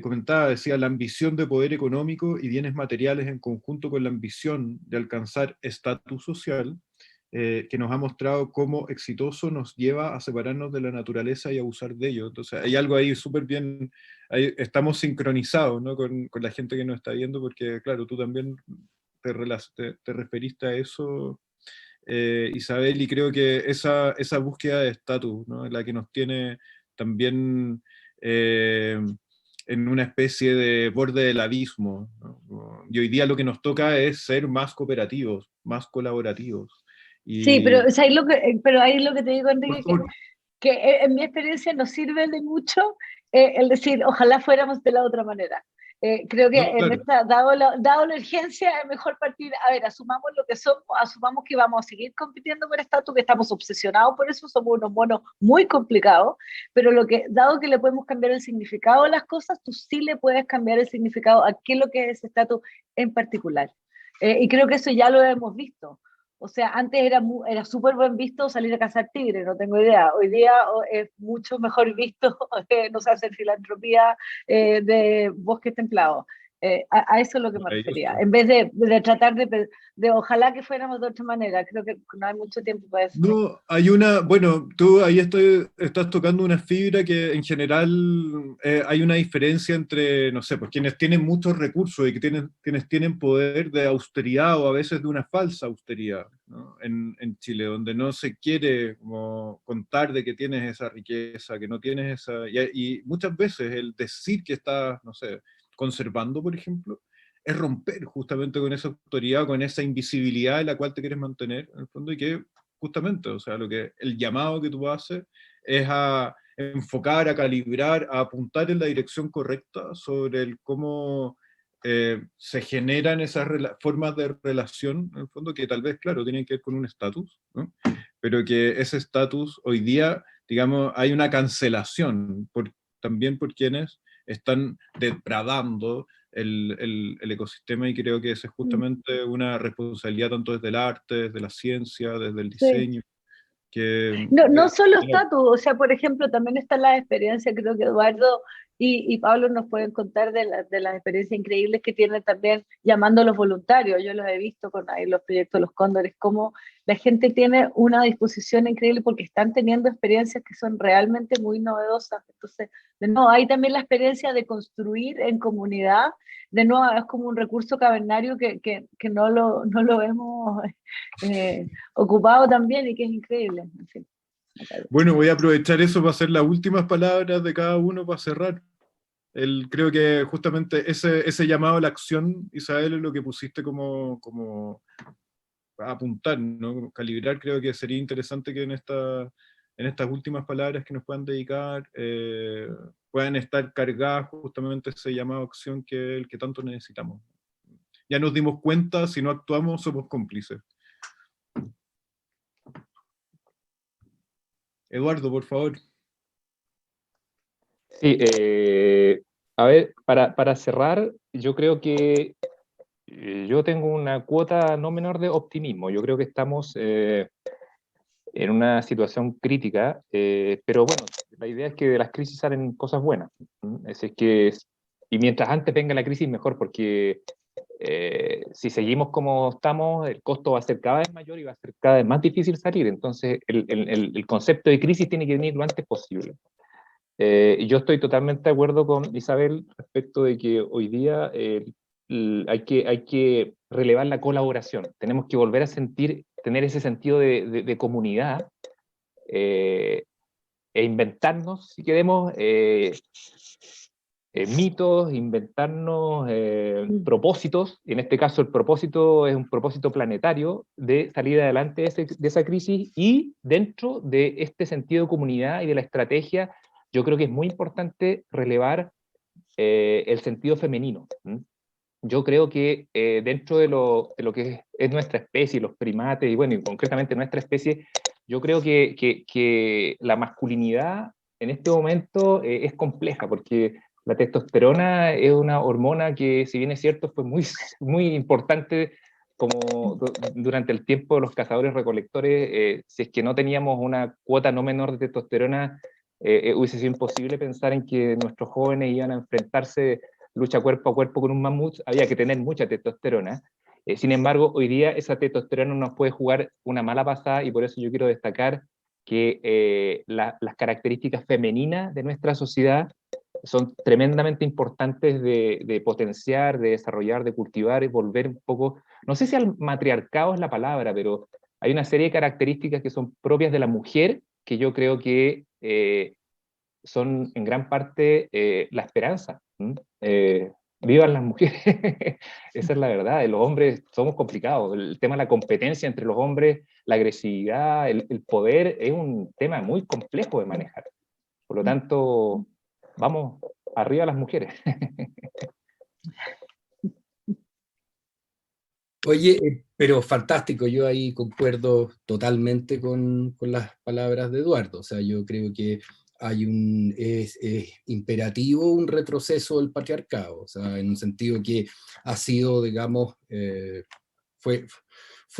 Comentaba, decía, la ambición de poder económico y bienes materiales en conjunto con la ambición de alcanzar estatus social, que nos ha mostrado cómo exitoso nos lleva a separarnos de la naturaleza y a abusar de ello. Entonces hay algo ahí súper bien, estamos sincronizados, ¿no? con la gente que nos está viendo, porque claro, tú también te referiste a eso, Isabel, y creo que esa búsqueda de estatus, ¿no? La que nos tiene también en una especie de borde del abismo, ¿no? Y hoy día lo que nos toca es ser más cooperativos, más colaborativos. Sí, pero, o sea, pero ahí lo que te digo, Enrique, que en mi experiencia nos sirve de mucho el decir, ojalá fuéramos de la otra manera. Creo que No, en claro. dado la urgencia es mejor partir, a ver, asumamos lo que somos, asumamos que vamos a seguir compitiendo por estatus, que estamos obsesionados por eso, somos unos monos muy complicados, pero dado que le podemos cambiar el significado a las cosas, tú sí le puedes cambiar el significado a qué es lo que es ese estatus en particular. Y creo que eso ya lo hemos visto. O sea, antes era súper buen visto salir a cazar tigres, no tengo idea. Hoy día es mucho mejor visto, no sé, hacer filantropía de bosques templados. A eso es lo que me refería. Maravilloso. En vez de tratar de ojalá que fuéramos de otra manera, creo que no hay mucho tiempo para eso. No, bueno, tú ahí estás tocando una fibra que en general hay una diferencia entre, no sé, pues quienes tienen muchos recursos y quienes tienen poder de austeridad o a veces de una falsa austeridad, ¿no? En Chile, donde no se quiere como contar de que tienes esa riqueza, que no tienes esa, y muchas veces el decir que estás, no sé, conservando, por ejemplo, es romper justamente con esa autoridad, con esa invisibilidad en la cual te quieres mantener, en el fondo, y que justamente, o sea, el llamado que tú haces es a enfocar, a calibrar, a apuntar en la dirección correcta sobre el cómo se generan esas formas de relación, en el fondo, que tal vez, claro, tienen que ver con un estatus, ¿no? Pero que ese estatus hoy día, digamos, hay una cancelación también por quienes están depredando el ecosistema, y creo que esa es justamente una responsabilidad tanto desde el arte, desde la ciencia, desde el Sí. diseño, que... No solo estatus, o sea, por ejemplo, también está la experiencia, creo que Eduardo y Pablo nos pueden contar de las experiencias increíbles que tienen también llamando a los voluntarios. Yo los he visto con ahí los proyectos Los Cóndores, cómo la gente tiene una disposición increíble porque están teniendo experiencias que son realmente muy novedosas. Entonces, de nuevo, hay también la experiencia de construir en comunidad. De nuevo, es como un recurso cavernario que no lo hemos ocupado también y que es increíble. En fin. Bueno, voy a aprovechar eso para hacer las últimas palabras de cada uno para cerrar. Creo que justamente ese llamado a la acción, Isabel, es lo que pusiste como a apuntar, ¿no? Calibrar. Creo que sería interesante que en estas últimas palabras que nos puedan dedicar puedan estar cargadas justamente ese llamado a acción que es el que tanto necesitamos. Ya nos dimos cuenta, si no actuamos somos cómplices. Eduardo, por favor. Sí, a ver, para cerrar, yo creo que yo tengo una cuota no menor de optimismo. Yo creo que estamos en una situación crítica, pero bueno, la idea es que de las crisis salen cosas buenas. Y mientras antes venga la crisis, mejor, porque si seguimos como estamos, el costo va a ser cada vez mayor y va a ser cada vez más difícil salir. Entonces, el concepto de crisis tiene que venir lo antes posible. Yo estoy totalmente de acuerdo con Isabel respecto de que hoy día hay que relevar la colaboración. Tenemos que volver a tener ese sentido de comunidad e inventarnos, si queremos, mitos, inventarnos propósitos. En este caso, el propósito es un propósito planetario de salir adelante de esa crisis, y dentro de este sentido de comunidad y de la estrategia, yo creo que es muy importante relevar el sentido femenino. Yo creo que dentro de lo que es nuestra especie, los primates, y bueno, y concretamente nuestra especie, yo creo que la masculinidad en este momento es compleja, porque la testosterona es una hormona que, si bien es cierto, fue muy, muy importante como durante el tiempo de los cazadores-recolectores. Si es que no teníamos una cuota no menor de testosterona, hubiese sido imposible pensar en que nuestros jóvenes iban a enfrentarse lucha cuerpo a cuerpo con un mamut. Había que tener mucha testosterona. Sin embargo, hoy día esa testosterona nos puede jugar una mala pasada, y por eso yo quiero destacar que las características femeninas de nuestra sociedad son tremendamente importantes de potenciar, de desarrollar, de cultivar y volver un poco, no sé si al matriarcado es la palabra, pero hay una serie de características que son propias de la mujer que yo creo que son en gran parte la esperanza. Vivan las mujeres. Esa es la verdad. Los hombres somos complicados. El tema de la competencia entre los hombres, la agresividad, el poder, es un tema muy complejo de manejar. Por lo tanto, vamos arriba las mujeres. Oye, pero fantástico, yo ahí concuerdo totalmente con las palabras de Eduardo. O sea, yo creo que es imperativo un retroceso del patriarcado, o sea, en un sentido que ha sido, digamos,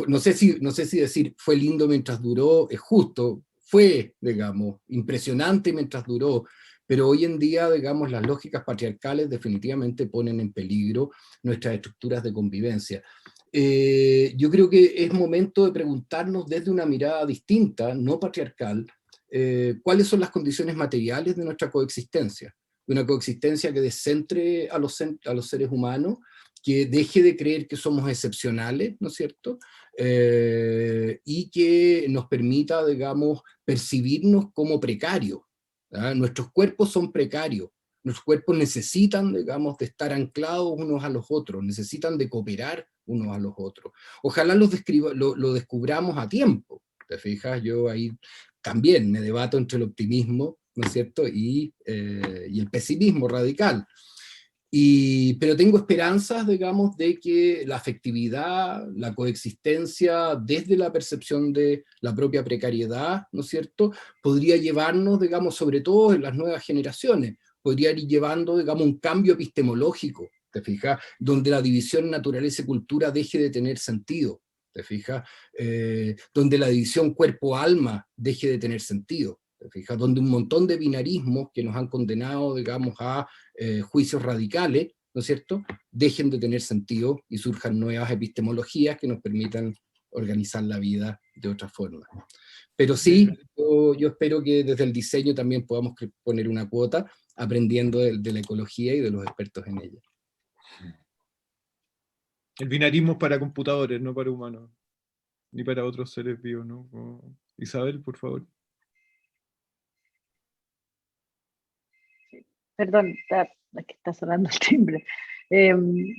no sé si decir fue lindo mientras duró, es justo, fue, digamos, impresionante mientras duró, pero hoy en día, digamos, las lógicas patriarcales definitivamente ponen en peligro nuestras estructuras de convivencia. Yo creo que es momento de preguntarnos desde una mirada distinta, no patriarcal, cuáles son las condiciones materiales de nuestra coexistencia, de una coexistencia que descentre a los seres humanos, que deje de creer que somos excepcionales, ¿no es cierto? Y que nos permita, digamos, percibirnos como precarios. ¿Ah? Nuestros cuerpos son precarios, nuestros cuerpos necesitan, digamos, de estar anclados unos a los otros, necesitan de cooperar unos a los otros. Ojalá lo descubramos a tiempo, ¿te fijas? Yo ahí también me debato entre el optimismo, ¿no es cierto?, y el pesimismo radical. Pero tengo esperanzas, digamos, de que la afectividad, la coexistencia, desde la percepción de la propia precariedad, ¿no es cierto?, podría llevarnos, digamos, sobre todo en las nuevas generaciones, podría ir llevando, digamos, un cambio epistemológico, ¿te fijas?, donde la división naturaleza y cultura deje de tener sentido, ¿te fijas?, donde la división cuerpo-alma deje de tener sentido, ¿te fijas?, donde un montón de binarismos que nos han condenado, digamos, a juicios radicales, ¿no es cierto?, dejen de tener sentido y surjan nuevas epistemologías que nos permitan organizar la vida de otra forma. Pero sí, yo espero que desde el diseño también podamos poner una cuota, aprendiendo de la ecología y de los expertos en ella. El binarismo es para computadores, no para humanos, ni para otros seres vivos, ¿no? Isabel, por favor. Perdón, es que está sonando el timbre.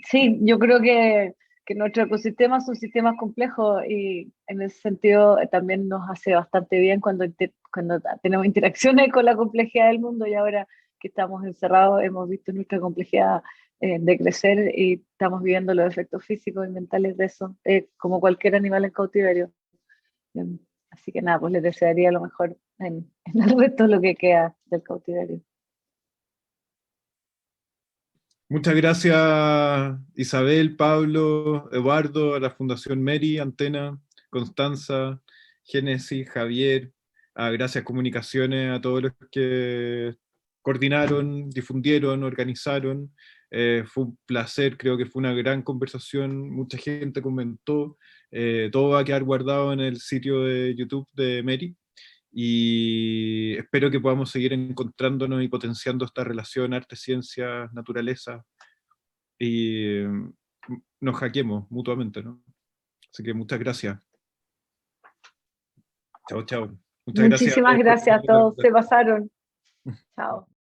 Sí, yo creo que nuestro ecosistema son sistemas complejos y en ese sentido también nos hace bastante bien cuando tenemos interacciones con la complejidad del mundo, y ahora que estamos encerrados hemos visto nuestra complejidad de crecer y estamos viendo los efectos físicos y mentales de eso, como cualquier animal en cautiverio. Así que nada, pues les desearía lo mejor en el resto de lo que queda del cautiverio. Muchas gracias, Isabel, Pablo, Eduardo, a la Fundación Meri, Antena, Constanza, Génesis, Javier, Gracias Comunicaciones, a todos los que coordinaron, difundieron, organizaron. Fue un placer, creo que fue una gran conversación, mucha gente comentó, todo va a quedar guardado en el sitio de YouTube de Meri. Y espero que podamos seguir encontrándonos y potenciando esta relación arte, ciencia, naturaleza, y nos hackeemos mutuamente, ¿no? Así que muchas gracias. Chao, chao. Muchas gracias a Muchísimas todos. gracias a todos, se pasaron. Chao.